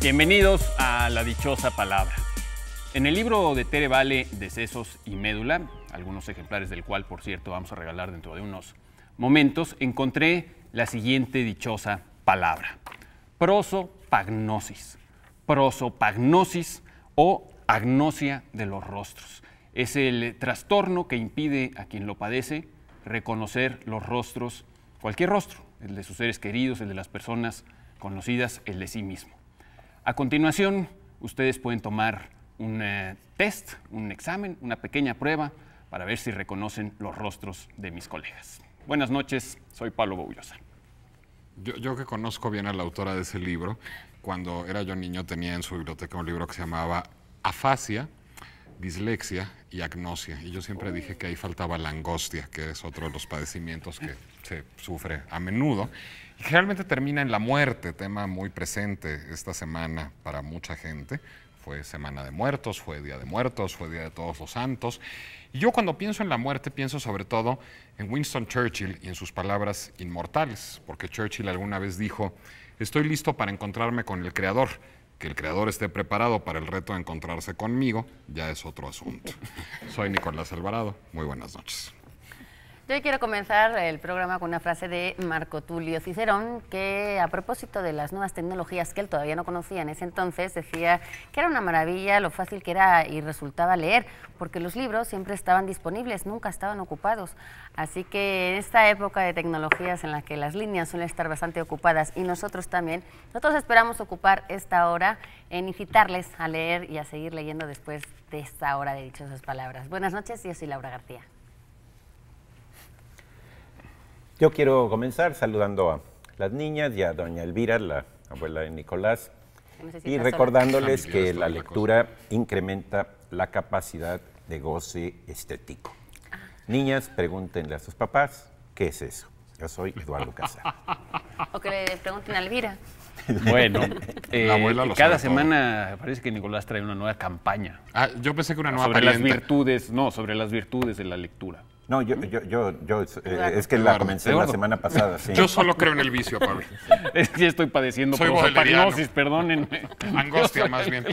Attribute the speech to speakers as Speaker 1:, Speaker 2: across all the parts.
Speaker 1: Bienvenidos a La Dichosa Palabra. En el libro de Tere Vale de Sesos y Médula, algunos ejemplares del cual, por cierto, vamos a regalar dentro de unos momentos, encontré la siguiente dichosa palabra: prosopagnosis. Prosopagnosis o agnosia de los rostros. Es el trastorno que impide a quien lo padece reconocer los rostros, cualquier rostro, el de sus seres queridos, el de las personas conocidas, el de sí mismo. A continuación, ustedes pueden tomar un test, un examen, una pequeña prueba para ver si reconocen los rostros de mis colegas. Buenas noches, soy Pablo Boullosa.
Speaker 2: Yo que conozco bien a la autora de ese libro, cuando era yo niño tenía en su biblioteca un libro que se llamaba Afasia, Dislexia y Agnosia. Y yo siempre dije que ahí faltaba la angostia, que es otro de los padecimientos que se sufre a menudo. Y generalmente termina en la muerte, tema muy presente esta semana para mucha gente. Fue Semana de Muertos, fue Día de Muertos, fue Día de Todos los Santos. Y yo cuando pienso en la muerte pienso sobre todo en Winston Churchill y en sus palabras inmortales, porque Churchill alguna vez dijo: estoy listo para encontrarme con el Creador. Que el Creador esté preparado para el reto de encontrarse conmigo ya es otro asunto. Soy Nicolás Alvarado. Muy buenas noches.
Speaker 3: Yo quiero comenzar el programa con una frase de Marco Tulio Cicerón, que a propósito de las nuevas tecnologías que él todavía no conocía en ese entonces, decía que era una maravilla lo fácil que era y resultaba leer, porque los libros siempre estaban disponibles, nunca estaban ocupados. Así que en esta época de tecnologías en la que las líneas suelen estar bastante ocupadas y nosotros también, nosotros esperamos ocupar esta hora en incitarles a leer y a seguir leyendo después de esta hora de dichosas palabras. Buenas noches, yo soy Laura García.
Speaker 4: Yo quiero comenzar saludando a las niñas y a doña Elvira, la abuela de Nicolás, y recordándoles que la lectura incrementa la capacidad de goce estético. Niñas, pregúntenle a sus papás, ¿qué es eso? Yo soy Eduardo Casar.
Speaker 3: O que le pregunten a Elvira.
Speaker 1: Bueno,
Speaker 2: La abuela lo
Speaker 1: cada
Speaker 2: sabe todo.
Speaker 1: semana parece que Nicolás trae una nueva campaña
Speaker 2: Ah, yo pensé que una nueva
Speaker 1: sobre las
Speaker 2: pariente.
Speaker 1: virtudes, no, sobre las virtudes de la lectura.
Speaker 4: No, es que la comencé la semana pasada, sí.
Speaker 2: Yo solo creo en el vicio, Pablo.
Speaker 1: Es que estoy padeciendo
Speaker 2: Soy
Speaker 1: prosopagnosis, perdónenme.
Speaker 2: Angostia, más bien.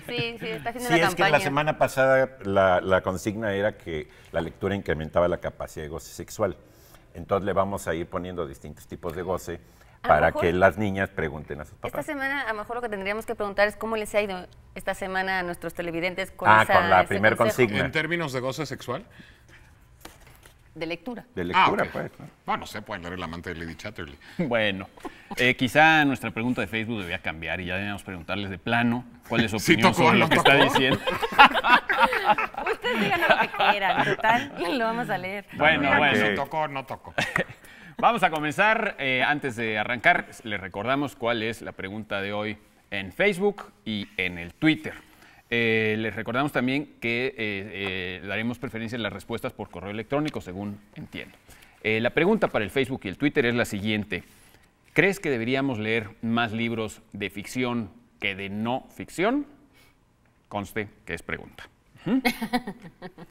Speaker 3: Sí, está haciendo
Speaker 4: Sí,
Speaker 3: una
Speaker 4: es que
Speaker 3: campaña.
Speaker 4: la semana pasada la consigna era que la lectura incrementaba la capacidad de goce sexual. Entonces le vamos a ir poniendo distintos tipos de goce para que las niñas pregunten a sus papás.
Speaker 3: Esta semana a lo mejor lo que tendríamos que preguntar es cómo les ha ido esta semana a nuestros televidentes con,
Speaker 4: con la
Speaker 3: ese
Speaker 4: primer
Speaker 3: consejo
Speaker 4: consigna.
Speaker 2: En términos de goce sexual.
Speaker 3: de lectura.
Speaker 4: De lectura,
Speaker 2: ok.
Speaker 4: pues, ¿no?
Speaker 2: Bueno, no sé, pueden leer El amante de Lady Chatterley.
Speaker 1: Bueno, quizá nuestra pregunta de Facebook debía cambiar y ya debíamos preguntarles de plano cuál es su
Speaker 2: Sí
Speaker 1: opinión
Speaker 2: tocó,
Speaker 1: sobre
Speaker 2: no
Speaker 1: lo que está
Speaker 2: tocó.
Speaker 1: diciendo.
Speaker 3: Ustedes digan lo que quieran, total, lo vamos a leer.
Speaker 1: Bueno,
Speaker 4: Ok.
Speaker 1: bueno.
Speaker 2: ¿No tocó o no tocó?
Speaker 1: Vamos a comenzar. Antes de arrancar, les recordamos cuál es la pregunta de hoy en Facebook y en el Twitter. Les recordamos también que daremos preferencia en las respuestas por correo electrónico, según entiendo. La pregunta para el Facebook y el Twitter es la siguiente: ¿crees que deberíamos leer más libros de ficción que de no ficción? Conste que es pregunta.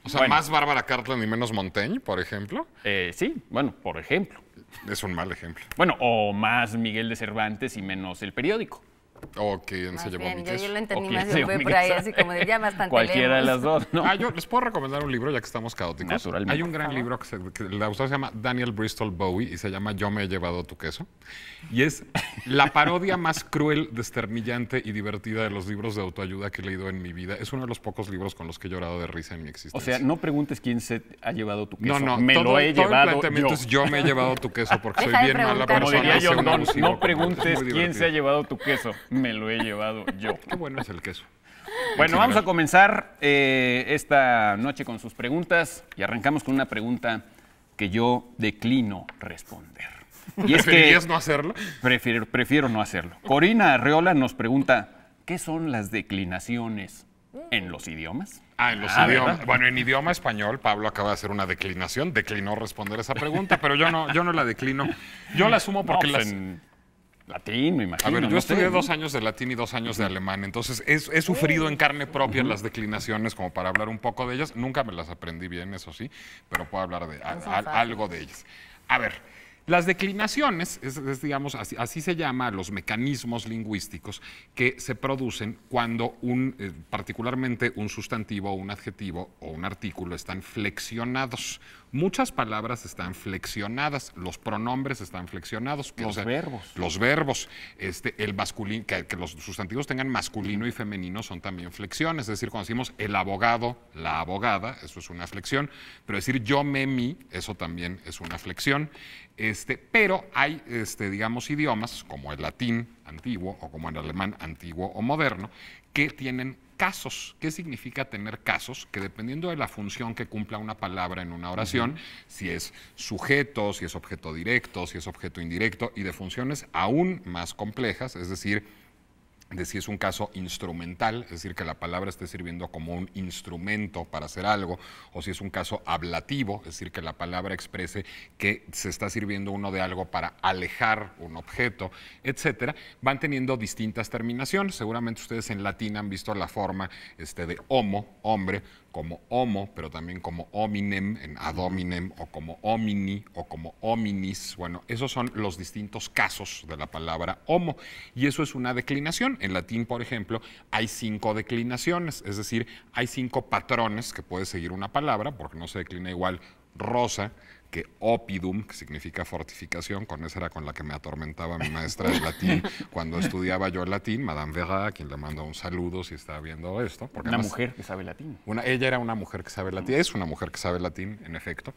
Speaker 2: O sea,
Speaker 1: Bueno.
Speaker 2: más Bárbara Cartland y menos Montaigne, por ejemplo.
Speaker 1: Sí, bueno, por ejemplo.
Speaker 2: Es un mal ejemplo.
Speaker 1: Bueno, o más Miguel de Cervantes y menos El Periódico.
Speaker 2: O quién se
Speaker 3: Más
Speaker 2: llevó
Speaker 3: bien,
Speaker 2: mi
Speaker 3: yo
Speaker 2: queso.
Speaker 3: lo entendí
Speaker 1: ¿O
Speaker 3: más
Speaker 1: quién se
Speaker 3: bien, fue
Speaker 1: llama
Speaker 3: por ahí,
Speaker 1: Miguel?
Speaker 3: así como de ya bastante
Speaker 1: Cualquiera de
Speaker 3: leemos.
Speaker 1: las dos, ¿no?
Speaker 2: Ah, yo les puedo recomendar un libro, ya que estamos caóticos.
Speaker 1: Naturalmente.
Speaker 2: Hay un gran libro que el autor se llama Daniel Bristol Bowie y se llama Yo me he llevado tu queso. Y es la parodia más cruel, desternillante y divertida de los libros de autoayuda que he leído en mi vida. Es uno de los pocos libros con los que he llorado de risa en mi
Speaker 1: O
Speaker 2: existencia.
Speaker 1: sea, no preguntes quién se ha llevado tu queso.
Speaker 2: no,
Speaker 1: me
Speaker 2: todo,
Speaker 1: lo he
Speaker 2: todo el
Speaker 1: llevado
Speaker 2: planteamiento
Speaker 1: yo.
Speaker 2: es yo me he llevado tu queso porque soy
Speaker 3: Deja de
Speaker 2: bien mala
Speaker 3: preguntar.
Speaker 1: Como
Speaker 2: persona.
Speaker 1: diría
Speaker 2: y soy
Speaker 1: John
Speaker 2: un
Speaker 1: Donne,
Speaker 2: abusivo.
Speaker 1: no preguntes
Speaker 2: Es muy
Speaker 1: quién
Speaker 2: divertido.
Speaker 1: se ha llevado tu queso. Me lo he llevado yo.
Speaker 2: Qué bueno es el queso.
Speaker 1: Bueno, vamos a comenzar esta noche con sus preguntas y arrancamos con una pregunta que yo declino responder. Y es que
Speaker 2: ¿Preferirías no hacerlo?
Speaker 1: prefiero no hacerlo. Corina Arreola nos pregunta, ¿qué son las declinaciones en los idiomas?
Speaker 2: En los idiomas.
Speaker 1: ¿verdad?
Speaker 2: Bueno, en idioma español, Pablo acaba de hacer una declinación. Declinó responder esa pregunta, pero yo no la declino. Yo la asumo porque
Speaker 1: No, pues
Speaker 2: las...
Speaker 1: en latín, me imagino.
Speaker 2: A ver, yo
Speaker 1: no
Speaker 2: estudié
Speaker 1: sé,
Speaker 2: 2 años de latín y 2 años de alemán, entonces he sufrido en carne propia las declinaciones como para hablar un poco de ellas. Nunca me las aprendí bien, eso sí, pero puedo hablar de algo de ellas. A ver, Las declinaciones, digamos, así se llama a los mecanismos lingüísticos que se producen cuando particularmente un sustantivo, un adjetivo o un artículo están flexionados. Muchas palabras están flexionadas, los pronombres están flexionados.
Speaker 1: Verbos.
Speaker 2: Los verbos, el masculino, que los sustantivos tengan masculino y femenino son también flexiones. Es decir, cuando decimos el abogado, la abogada, eso es una flexión. Pero decir yo, me, mi, eso también es una flexión. Pero hay, digamos, idiomas como el latín antiguo o como el alemán antiguo o moderno que tienen casos. ¿Qué significa tener casos? Que dependiendo de la función que cumpla una palabra en una oración, si es sujeto, si es objeto directo, si es objeto indirecto, y de funciones aún más complejas, es decir, de si es un caso instrumental, es decir, que la palabra esté sirviendo como un instrumento para hacer algo, o si es un caso ablativo, es decir, que la palabra exprese que se está sirviendo uno de algo para alejar un objeto, etcétera, van teniendo distintas terminaciones. Seguramente ustedes en latín han visto la forma de homo, hombre, como homo, pero también como hominem, en ad hominem, o como homini, o como hominis. Bueno, esos son los distintos casos de la palabra homo, y eso es una declinación. En latín, por ejemplo, hay 5 declinaciones, es decir, hay 5 patrones que puede seguir una palabra, porque no se declina igual rosa que opidum, que significa fortificación. Con esa era con la que me atormentaba mi maestra de latín cuando estudiaba yo el latín, Madame Vera, a quien le mando un saludo si está viendo esto. Porque
Speaker 1: una
Speaker 2: además,
Speaker 1: mujer que sabe latín.
Speaker 2: Ella era una mujer que sabe latín, es una mujer que sabe latín, en efecto.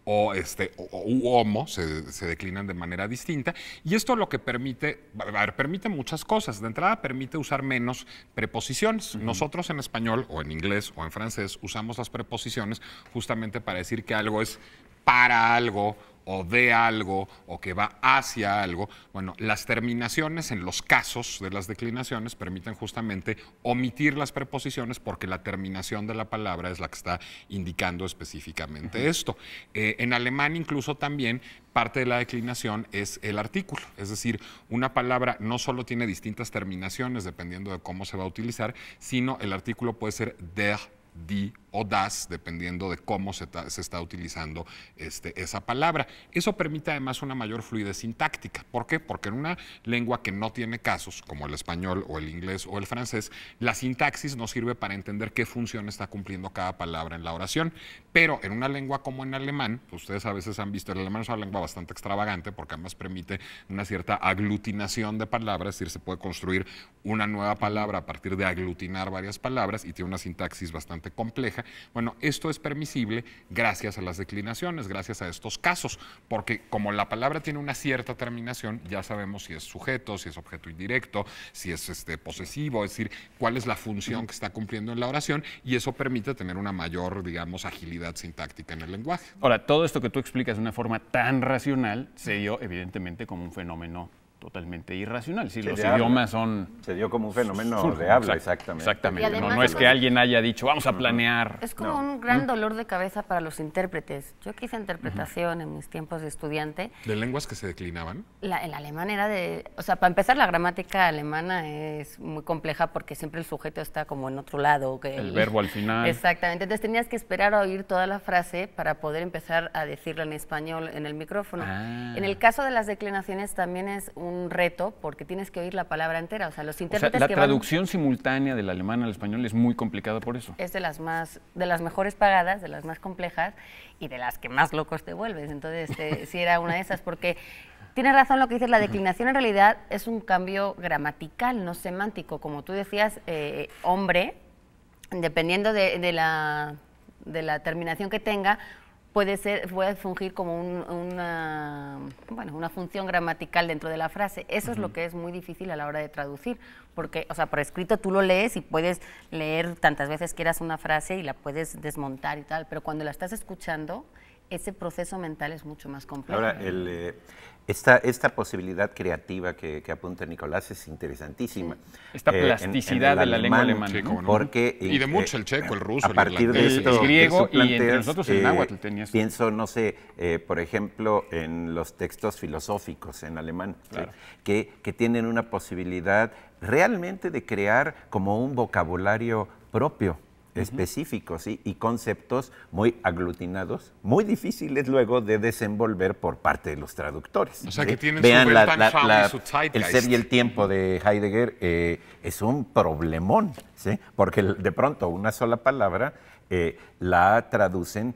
Speaker 2: Homo se declinan de manera distinta, y esto lo que permite muchas cosas. De entrada, permite usar menos preposiciones. Nosotros en español o en inglés o en francés usamos las preposiciones justamente para decir que algo es para algo o de algo o que va hacia algo. Bueno, las terminaciones en los casos de las declinaciones permiten justamente omitir las preposiciones porque la terminación de la palabra es la que está indicando específicamente esto. En alemán incluso también parte de la declinación es el artículo, es decir, una palabra no solo tiene distintas terminaciones dependiendo de cómo se va a utilizar, sino el artículo puede ser der, die o das, dependiendo de cómo se está utilizando esa palabra. Eso permite además una mayor fluidez sintáctica. ¿Por qué? Porque en una lengua que no tiene casos, como el español o el inglés o el francés, la sintaxis nos sirve para entender qué función está cumpliendo cada palabra en la oración. Pero en una lengua como en alemán, pues ustedes a veces han visto, el alemán es una lengua bastante extravagante porque además permite una cierta aglutinación de palabras, es decir, se puede construir una nueva palabra a partir de aglutinar varias palabras y tiene una sintaxis bastante compleja. Bueno, esto es permisible gracias a las declinaciones, gracias a estos casos, porque como la palabra tiene una cierta terminación, ya sabemos si es sujeto, si es objeto indirecto, si es posesivo, es decir, cuál es la función que está cumpliendo en la oración, y eso permite tener una mayor, digamos, agilidad sintáctica en el lenguaje.
Speaker 1: Ahora, todo esto que tú explicas de una forma tan racional se dio evidentemente como un fenómeno totalmente irracional. Si los idiomas son...
Speaker 4: Se dio como un fenómeno de habla, exactamente.
Speaker 1: Exactamente. No es que alguien haya dicho, vamos a planear.
Speaker 3: Es como un gran dolor de cabeza para los intérpretes. Yo que hice interpretación en mis tiempos de estudiante.
Speaker 2: ¿De lenguas que se declinaban?
Speaker 3: El alemán era de... O sea, para empezar, la gramática alemana es muy compleja porque siempre el sujeto está como en otro lado. Que
Speaker 1: el verbo al final.
Speaker 3: Exactamente. Entonces tenías que esperar a oír toda la frase para poder empezar a decirla en español en el micrófono. En el caso de las declinaciones también es un reto porque tienes que oír la palabra entera, o sea, los intérpretes
Speaker 1: la traducción simultánea del alemán al español es muy complicada por eso.
Speaker 3: Es de las mejores pagadas, de las más complejas y de las que más locos te vuelves. Entonces, sí era una de esas, porque tienes razón lo que dices, la declinación en realidad es un cambio gramatical, no semántico. Como tú decías, hombre, dependiendo de la terminación que tenga, puede fungir como una función gramatical dentro de la frase. Eso es lo que es muy difícil a la hora de traducir, porque, o sea, por escrito tú lo lees y puedes leer tantas veces quieras una frase y la puedes desmontar y tal, pero cuando la estás escuchando, ese proceso mental es mucho más complejo.
Speaker 4: Ahora, esta posibilidad creativa que apunta Nicolás es interesantísima.
Speaker 1: Esta plasticidad de la lengua alemana.
Speaker 2: Sí, ¿no?
Speaker 4: Porque,
Speaker 2: y de mucho el checo, el ruso,
Speaker 4: a partir de esto,
Speaker 1: el griego
Speaker 4: planteas,
Speaker 1: y entre nosotros el náhuatl tenías.
Speaker 4: Pienso, no sé, por ejemplo, en los textos filosóficos en alemán,
Speaker 1: claro,
Speaker 4: ¿sí? que tienen una posibilidad realmente de crear como un vocabulario propio. específicos, ¿sí? Y conceptos muy aglutinados, muy difíciles luego de desenvolver por parte de los traductores.
Speaker 2: O sea, que tienen
Speaker 4: Vean
Speaker 2: su Weltanschauung y su
Speaker 4: el
Speaker 2: Zeitgeist.
Speaker 4: ser y el tiempo de Heidegger es un problemón, ¿sí? Porque de pronto una sola palabra la traducen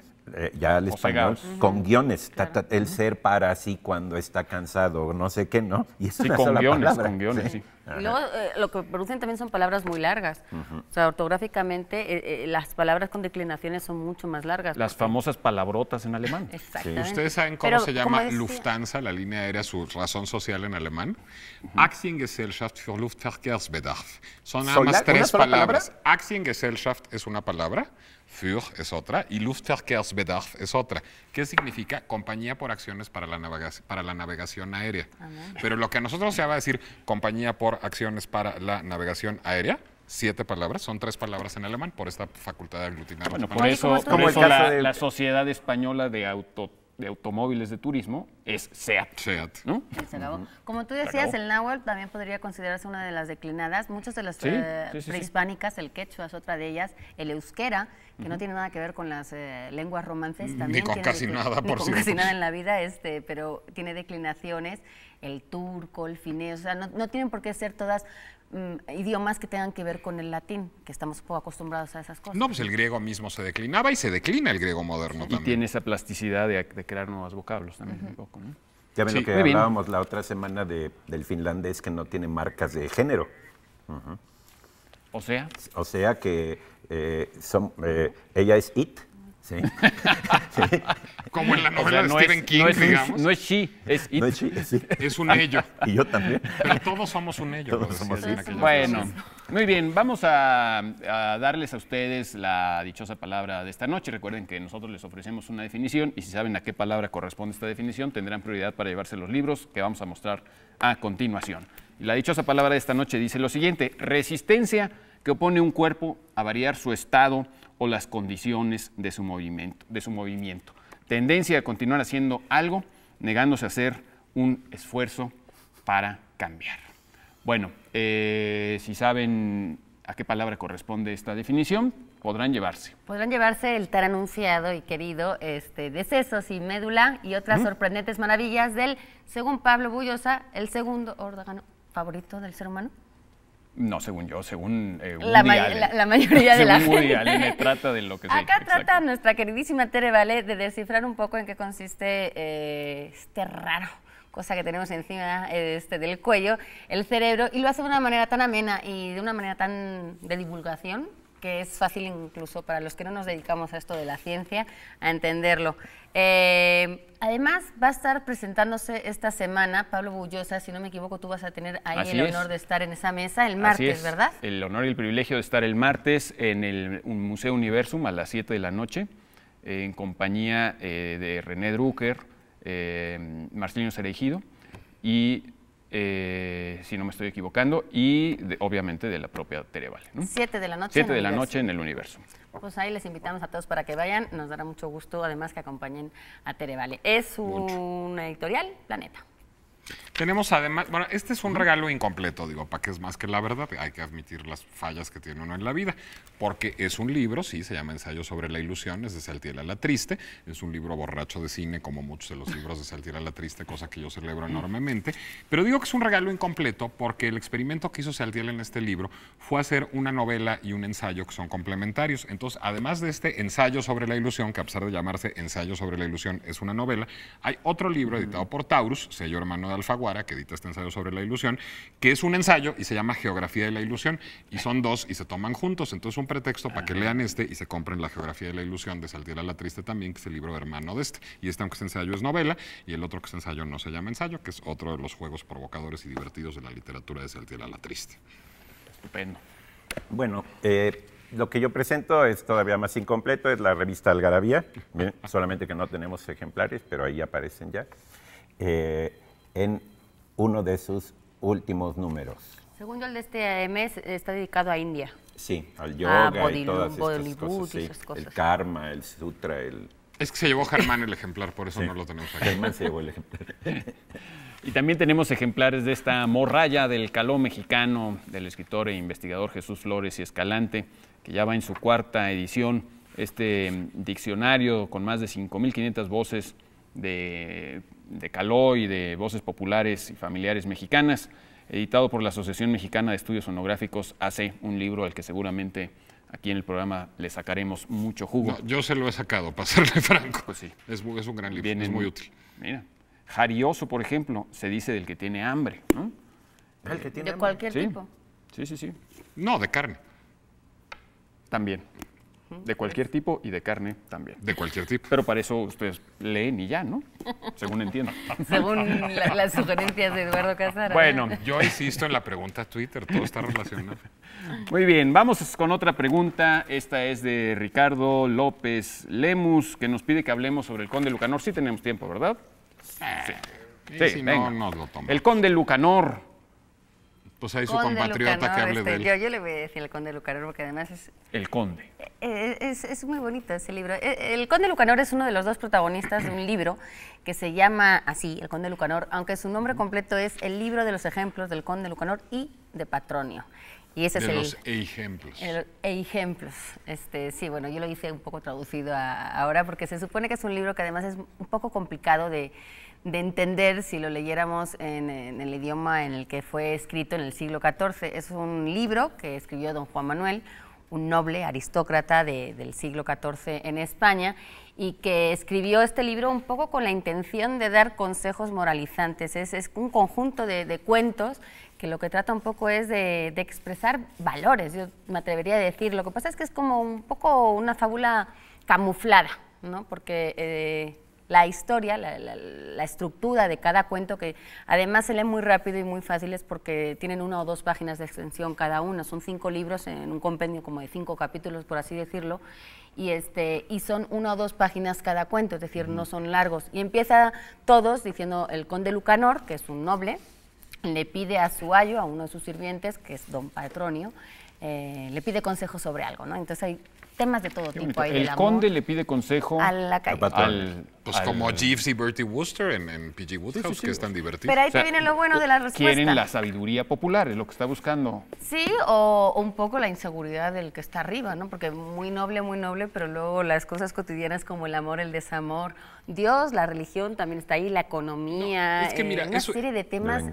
Speaker 4: ya al español con guiones, el ser para así cuando está cansado, no sé qué, ¿no? Y es una sola palabra.
Speaker 1: Con guiones, sí.
Speaker 3: Y luego lo que producen también son palabras muy largas. O sea, ortográficamente las palabras con declinaciones son mucho más largas.
Speaker 1: Las famosas palabrotas en alemán.
Speaker 3: Exactamente.
Speaker 2: ¿Ustedes saben cómo se llama Lufthansa, la línea aérea, su razón social en alemán? Aktiengesellschaft für Luftverkehrsbedarf. Son nada más 3 palabras. Aktiengesellschaft es una palabra, für es otra y Luftverkehrsbedarf es otra. ¿Qué significa? Compañía por acciones para la navegación aérea. Pero lo que a nosotros se va a decir compañía por acciones para la navegación aérea, 7 palabras, son 3 palabras en alemán por esta facultad de aglutinar.
Speaker 1: Bueno,
Speaker 2: los
Speaker 1: por eso,
Speaker 4: como el caso de
Speaker 1: la Sociedad Española de Automóviles de Turismo es SEAT.
Speaker 2: SEAT.
Speaker 1: ¿No?
Speaker 3: Se acabó. Como tú decías,
Speaker 1: acabó.
Speaker 3: el náhuatl también podría considerarse una de las declinadas. Muchas de las
Speaker 1: Sí.
Speaker 3: prehispánicas, el quechua es otra de ellas. El euskera, que no tiene nada que ver con las lenguas romances, también
Speaker 2: con
Speaker 3: tiene
Speaker 2: casi nada,
Speaker 3: ni
Speaker 2: por
Speaker 3: con
Speaker 2: cierto.
Speaker 3: casi nada en la vida, pero tiene declinaciones. El turco, el finés, o sea, no tienen por qué ser todas idiomas que tengan que ver con el latín, que estamos poco acostumbrados a esas cosas.
Speaker 2: No, pues el griego mismo se declinaba y se declina el griego moderno
Speaker 1: Y
Speaker 2: también.
Speaker 1: tiene esa plasticidad de crear nuevos vocablos también un poco, ¿no?
Speaker 4: Ya ven
Speaker 2: Sí,
Speaker 4: lo que
Speaker 1: muy bien.
Speaker 4: hablábamos la otra semana del finlandés que no tiene marcas de género.
Speaker 1: O sea,
Speaker 4: O sea que ella es it, ¿sí? Sí.
Speaker 2: Como en la
Speaker 1: o
Speaker 2: novela
Speaker 1: sea,
Speaker 2: de
Speaker 1: no
Speaker 2: Stephen
Speaker 1: es,
Speaker 2: King,
Speaker 1: no es
Speaker 2: digamos.
Speaker 1: no es she, es it.
Speaker 4: No es she, sí.
Speaker 2: Es un ello.
Speaker 4: Y yo también.
Speaker 2: Pero todos somos un ello.
Speaker 4: Todos
Speaker 2: lo
Speaker 4: somos
Speaker 2: decían
Speaker 4: un
Speaker 2: aquellos
Speaker 1: Bueno,
Speaker 2: entonces.
Speaker 1: muy bien, vamos a darles a ustedes la dichosa palabra de esta noche. Recuerden que nosotros les ofrecemos una definición y si saben a qué palabra corresponde esta definición, tendrán prioridad para llevarse los libros que vamos a mostrar a continuación. Y la dichosa palabra de esta noche dice lo siguiente: resistencia que opone un cuerpo a variar su estado o las condiciones de su movimiento. Tendencia a continuar haciendo algo, negándose a hacer un esfuerzo para cambiar. Bueno, si saben a qué palabra corresponde esta definición, podrán llevarse.
Speaker 3: Podrán llevarse el tan anunciado y querido de sesos y médula y otras sorprendentes maravillas del, según Pablo Bullosa, el segundo órgano favorito del ser humano.
Speaker 1: No, según yo, según
Speaker 3: La
Speaker 1: Woody Allen.
Speaker 3: mayoría de la
Speaker 1: Según Woody
Speaker 3: gente.
Speaker 1: Allen, me trata de lo que sé.
Speaker 3: Acá
Speaker 1: exacto.
Speaker 3: trata nuestra queridísima Tere Vale de descifrar un poco en qué consiste este raro cosa que tenemos encima del cuello, el cerebro, y lo hace de una manera tan amena y de una manera tan de divulgación que es fácil incluso para los que no nos dedicamos a esto de la ciencia a entenderlo. Además, va a estar presentándose esta semana Pablo Bullosa, si no me equivoco, tú vas a tener ahí
Speaker 1: Así
Speaker 3: el
Speaker 1: es.
Speaker 3: honor de estar en esa mesa el
Speaker 1: Así
Speaker 3: martes,
Speaker 1: es,
Speaker 3: ¿verdad?
Speaker 1: El honor y el privilegio de estar el martes en el Museo Universum a las 7 de la noche, en compañía de René Drucker, Marcelino Cereijido y, si no me estoy equivocando, y obviamente de la propia Tere Vale, ¿no?
Speaker 3: 7 de la noche.
Speaker 1: 7 de la
Speaker 3: Universum.
Speaker 1: noche en el Universum.
Speaker 3: Pues ahí les invitamos a todos para que vayan. Nos dará mucho gusto, además, que acompañen a Tere Vale. Es una editorial, Planeta.
Speaker 2: Tenemos además, bueno, este es un regalo incompleto, digo, para que es más que la verdad, hay que admitir las fallas que tiene uno en la vida, porque es un libro, sí, se llama Ensayo sobre la ilusión, es de Saltiel a la Triste, es un libro borracho de cine, como muchos de los libros de Saltiel a la Triste, cosa que yo celebro enormemente, pero digo que es un regalo incompleto porque el experimento que hizo Saltiel en este libro fue hacer una novela y un ensayo que son complementarios. Entonces, además de este ensayo sobre la ilusión, que a pesar de llamarse Ensayo sobre la ilusión es una novela, hay otro libro editado por Taurus, sello hermano de Alfaguara, que edita este ensayo sobre la ilusión, que es un ensayo y se llama Geografía de la ilusión, y son dos y se toman juntos, entonces un pretexto para que lean este y se compren la Geografía de la ilusión de Saltiel a la Triste también, que es el libro hermano de este, y este aunque es ensayo es novela, y el otro que es ensayo no se llama ensayo, que es otro de los juegos provocadores y divertidos de la literatura de Saltiel a la Triste.
Speaker 1: Estupendo.
Speaker 4: Bueno, lo que yo presento es todavía más incompleto, es la revista Algarabía, bien, solamente que no tenemos ejemplares, pero ahí aparecen ya, en uno de sus últimos números.
Speaker 3: Según yo, el de este mes está dedicado a India.
Speaker 4: Sí, al yoga y
Speaker 3: Bollywood
Speaker 4: todas estas
Speaker 3: y
Speaker 4: cosas, sí,
Speaker 3: esas cosas.
Speaker 4: el karma, el sutra,
Speaker 2: Es que se llevó Germán el ejemplar, por eso no lo tenemos aquí.
Speaker 4: Germán se llevó el ejemplar.
Speaker 1: Y también tenemos ejemplares de esta morralla del caló mexicano del escritor e investigador Jesús Flores y Escalante, que ya va en su 4ª edición, este diccionario con más de 5.500 voces de caló y de voces populares y familiares mexicanas, editado por la Asociación Mexicana de Estudios Sonográficos, hace un libro al que seguramente aquí en el programa le sacaremos mucho jugo.
Speaker 2: No, yo se lo he sacado, para serle franco.
Speaker 1: Pues sí.
Speaker 2: Es un gran libro,
Speaker 1: Vienen,
Speaker 2: es muy útil.
Speaker 1: Mira, jarioso, por ejemplo, se dice del que tiene hambre, ¿no?
Speaker 4: El que tiene
Speaker 3: De cualquier
Speaker 1: Sí,
Speaker 3: tipo.
Speaker 1: sí.
Speaker 2: No, de carne,
Speaker 1: También. De cualquier tipo y de carne también.
Speaker 2: de cualquier tipo.
Speaker 1: Pero para eso ustedes leen y ya, ¿no? Según entiendo.
Speaker 3: Según las sugerencias de Eduardo Casara.
Speaker 1: Bueno,
Speaker 2: Yo insisto en la pregunta Twitter, todo está relacionado.
Speaker 1: muy bien, vamos con otra pregunta. Esta es de Ricardo López Lemus, que nos pide que hablemos sobre el Conde Lucanor. Sí tenemos tiempo, ¿verdad?
Speaker 2: Y
Speaker 1: Sí,
Speaker 2: si
Speaker 1: venga.
Speaker 2: no, no lo tomo.
Speaker 1: El Conde Lucanor.
Speaker 2: Pues ahí su
Speaker 3: Conde
Speaker 2: compatriota
Speaker 3: Lucanor,
Speaker 2: que hable de él.
Speaker 3: Yo le voy a decir el Conde Lucanor porque además
Speaker 1: El Conde.
Speaker 3: es muy bonito ese libro. El Conde Lucanor es uno de los 2 protagonistas de un libro que se llama así, El Conde Lucanor, aunque su nombre completo es El libro de los ejemplos del Conde Lucanor y de Patronio. Y ese
Speaker 2: De
Speaker 3: es
Speaker 2: los ejemplos.
Speaker 3: ejemplos. Sí, bueno, yo lo hice un poco traducido ahora porque se supone que es un libro que además es un poco complicado de entender si lo leyéramos en el idioma en el que fue escrito en el siglo XIV. Es un libro que escribió don Juan Manuel, un noble aristócrata del siglo XIV en España, y que escribió este libro un poco con la intención de dar consejos moralizantes. Es un conjunto de cuentos que lo que trata un poco es de expresar valores, yo me atrevería a decir. Lo que pasa es que es como un poco una fábula camuflada, ¿no? Porque la historia, la estructura de cada cuento, que además se lee muy rápido y muy fácil, es porque tienen 1 o 2 páginas de extensión cada uno. Son 5 libros en un compendio como de 5 capítulos, por así decirlo, y son 1 o 2 páginas cada cuento, es decir, no son largos. Y empieza todos diciendo el Conde Lucanor, que es un noble, le pide a su ayo, a uno de sus sirvientes, que es don Patronio, le pide consejo sobre algo, ¿no? Entonces hay temas de todo tipo ahí del
Speaker 1: El
Speaker 3: amor.
Speaker 1: Conde le pide consejo
Speaker 3: A la calle.
Speaker 2: Pues como Jeeves y Bertie Wooster en P.G. Woodhouse, que es tan divertido.
Speaker 3: Pero ahí te viene lo bueno de la respuesta.
Speaker 1: Quieren la sabiduría popular, es lo que está buscando.
Speaker 3: Sí, o un poco la inseguridad del que está arriba, ¿no? Porque muy noble, pero luego las cosas cotidianas como el amor, el desamor, Dios, la religión también está ahí, la economía,
Speaker 2: No, es que mira,
Speaker 3: una serie de temas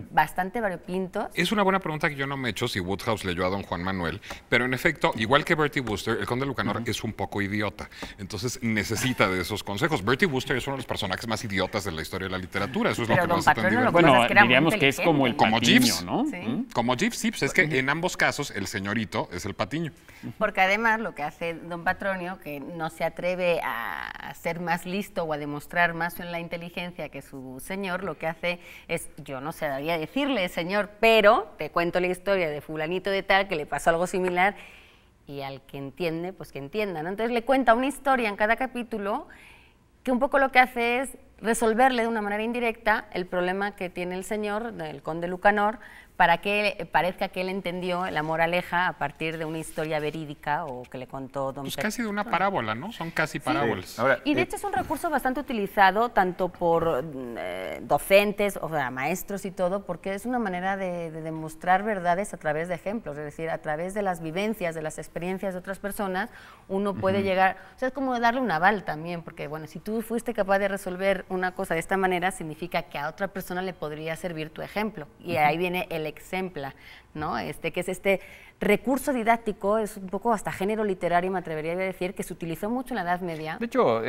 Speaker 3: bastante variopintos.
Speaker 2: Es una buena pregunta que yo no me he hecho si Woodhouse leyó a don Juan Manuel, pero en efecto, igual que Bertie Wooster, el Conde Lucanor es un poco idiota, entonces necesita de esos consejos. Bertie Wooster es uno de los personajes más idiotas de la historia de la literatura, eso es
Speaker 3: Pero
Speaker 2: lo que
Speaker 3: don
Speaker 2: nos hace tan
Speaker 3: Patronio lo
Speaker 2: divertido.
Speaker 3: pasa es que era
Speaker 1: diríamos
Speaker 3: muy
Speaker 1: que es como el
Speaker 2: Como
Speaker 1: Patiño,
Speaker 2: Jeeves,
Speaker 1: ¿no?
Speaker 3: Sí.
Speaker 2: Como Jeeves, sí, pues es que en ambos casos el señorito es el patiño.
Speaker 3: Porque además lo que hace don Patronio, que no se atreve a ser más listo o a demostrar más en la inteligencia que su señor, lo que hace es, yo no sabría decirle, señor, pero te cuento la historia de fulanito de tal que le pasó algo similar, y al que entiende, pues que entienda, ¿no? Entonces le cuenta una historia en cada capítulo que un poco lo que hace es resolverle de una manera indirecta el problema que tiene el señor, el Conde Lucanor, para que parezca que él entendió la moraleja a partir de una historia verídica o que le contó don
Speaker 2: Pues
Speaker 3: Pedro.
Speaker 2: casi de una parábola, ¿no? Son casi parábolas.
Speaker 4: Ahora,
Speaker 3: Y de hecho es un recurso bastante utilizado tanto por docentes, o sea, maestros y todo, porque es una manera de demostrar verdades a través de ejemplos, es decir, a través de las vivencias, de las experiencias de otras personas, uno puede llegar, o sea, es como darle un aval también, porque bueno, si tú fuiste capaz de resolver una cosa de esta manera, significa que a otra persona le podría servir tu ejemplo, y ahí viene el exempla, ¿no? Que es este recurso didáctico, es un poco hasta género literario, me atrevería a decir, que se utilizó mucho en la Edad Media.
Speaker 1: De hecho,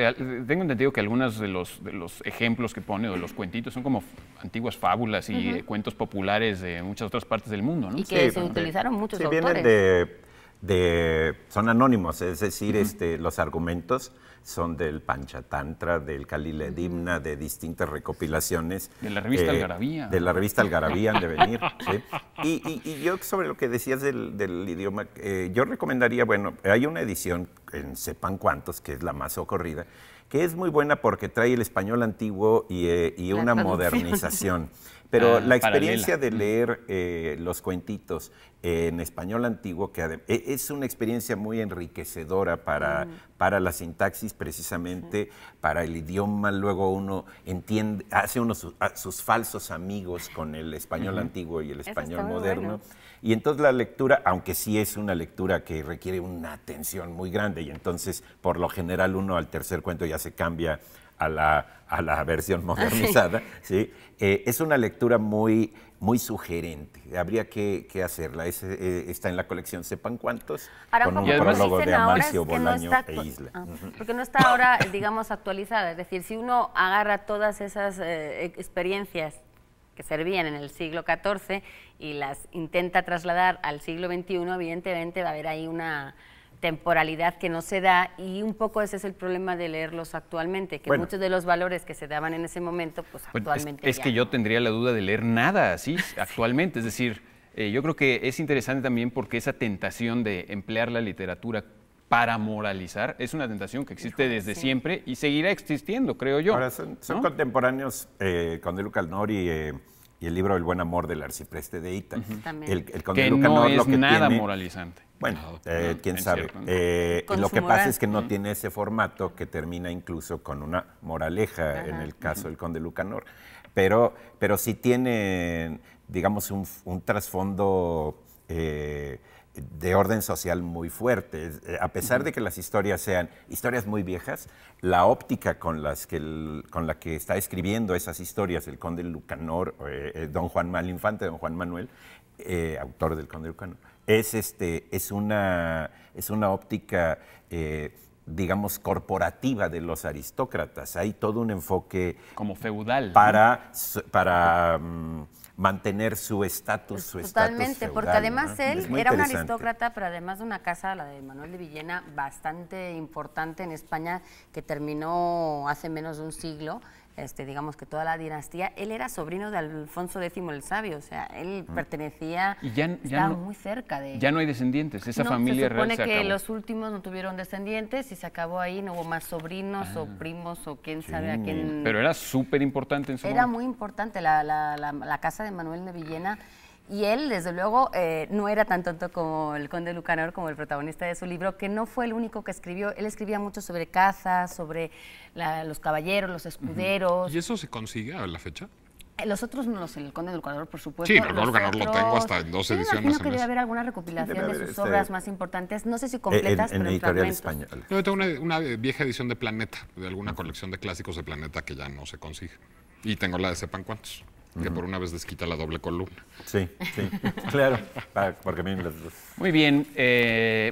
Speaker 1: tengo entendido que algunos de los ejemplos que pone o de los cuentitos son como antiguas fábulas y cuentos populares de muchas otras partes del mundo, ¿no?
Speaker 3: Y que
Speaker 4: Sí,
Speaker 3: se utilizaron muchos
Speaker 4: sí,
Speaker 3: autores.
Speaker 4: vienen son anónimos, es decir, los argumentos son del Panchatantra, del Kalila Dimna, de distintas recopilaciones.
Speaker 1: De la revista Algarabía.
Speaker 4: De la revista Algarabía han de venir, ¿sí? Y yo sobre lo que decías del idioma, yo recomendaría, bueno, hay una edición en Sepan Cuántos, que es la más socorrida, que es muy buena porque trae el español antiguo y una modernización. Pero la experiencia de leer los cuentitos en español antiguo, que es una experiencia muy enriquecedora para para la sintaxis precisamente, para el idioma, luego uno entiende, hace uno sus falsos amigos con el español antiguo y el español moderno. Bueno. Y entonces la lectura, aunque sí es una lectura que requiere una atención muy grande, y entonces por lo general uno al tercer cuento ya se cambia a la versión modernizada, ¿sí? Es una lectura muy sugerente. Habría que hacerla. Está en la colección Sepan Cuántos,
Speaker 3: ahora,
Speaker 4: con un prólogo de Amancio Bolaño e Isla.
Speaker 3: Porque no está ahora, digamos, actualizada. Es decir, si uno agarra todas esas experiencias que servían en el siglo XIV y las intenta trasladar al siglo XXI, evidentemente va a haber ahí una temporalidad que no se da, y un poco ese es el problema de leerlos actualmente, que muchos de los valores que se daban en ese momento, pues actualmente
Speaker 1: es que yo tendría la duda de leer nada así actualmente, es decir, yo creo que es interesante también porque esa tentación de emplear la literatura para moralizar es una tentación que existe desde siempre y seguirá existiendo, creo yo.
Speaker 4: Ahora son contemporáneos Conde Luca Nor y el libro El buen amor del arcipreste de Ita.
Speaker 3: El
Speaker 1: Conde que Lucanor, no es lo que nada tiene, moralizante.
Speaker 4: Bueno, quién sabe. Lo que pasa es que no tiene ese formato que termina incluso con una moraleja en el caso del Conde Lucanor. Pero sí tiene, digamos, un trasfondo de orden social muy fuerte. A pesar de que las historias sean historias muy viejas, la óptica con la que está escribiendo esas historias el Conde Lucanor, don Juan Infante, don Juan Manuel, autor del Conde Lucanor, es una óptica, digamos, corporativa de los aristócratas. Hay todo un enfoque
Speaker 1: como feudal
Speaker 4: para mantener su estatus.
Speaker 3: Totalmente,
Speaker 4: feudal,
Speaker 3: porque además
Speaker 4: ¿no?
Speaker 3: él era un aristócrata, pero además de una casa, la de Manuel de Villena, bastante importante en España, que terminó hace menos de un siglo. Digamos que toda la dinastía, él era sobrino de Alfonso X el Sabio, o sea, él pertenecía, estaba muy cerca de...
Speaker 1: Ya no hay descendientes, esa familia real se
Speaker 3: supone que
Speaker 1: acabó.
Speaker 3: los últimos no tuvieron descendientes y se acabó ahí, no hubo más sobrinos o primos o quién sabe a quién...
Speaker 1: Pero era súper importante en su
Speaker 3: Era
Speaker 1: momento.
Speaker 3: muy importante la casa de Manuel de Villena. Y él, desde luego, no era tan tonto como el Conde Lucanor, como el protagonista de su libro, que no fue el único que escribió. Él escribía mucho sobre caza, sobre los caballeros, los escuderos.
Speaker 2: ¿Y eso se consigue a la fecha?
Speaker 3: Los otros no los, el Conde Lucanor, por supuesto.
Speaker 2: Sí, pero el Lucanor lo tengo hasta en 2 ediciones.
Speaker 3: Imagino que debe haber alguna recopilación de sus obras más importantes, no sé si completas,
Speaker 4: en
Speaker 3: pero en
Speaker 4: Editorial
Speaker 3: fragmentos.
Speaker 4: Española.
Speaker 2: Yo tengo una vieja edición de Planeta, de alguna colección de clásicos de Planeta que ya no se consigue. Y tengo la de Sepan Cuántos, que por una vez desquita la doble columna.
Speaker 4: Sí, claro, porque a mí las dos.
Speaker 1: Muy bien,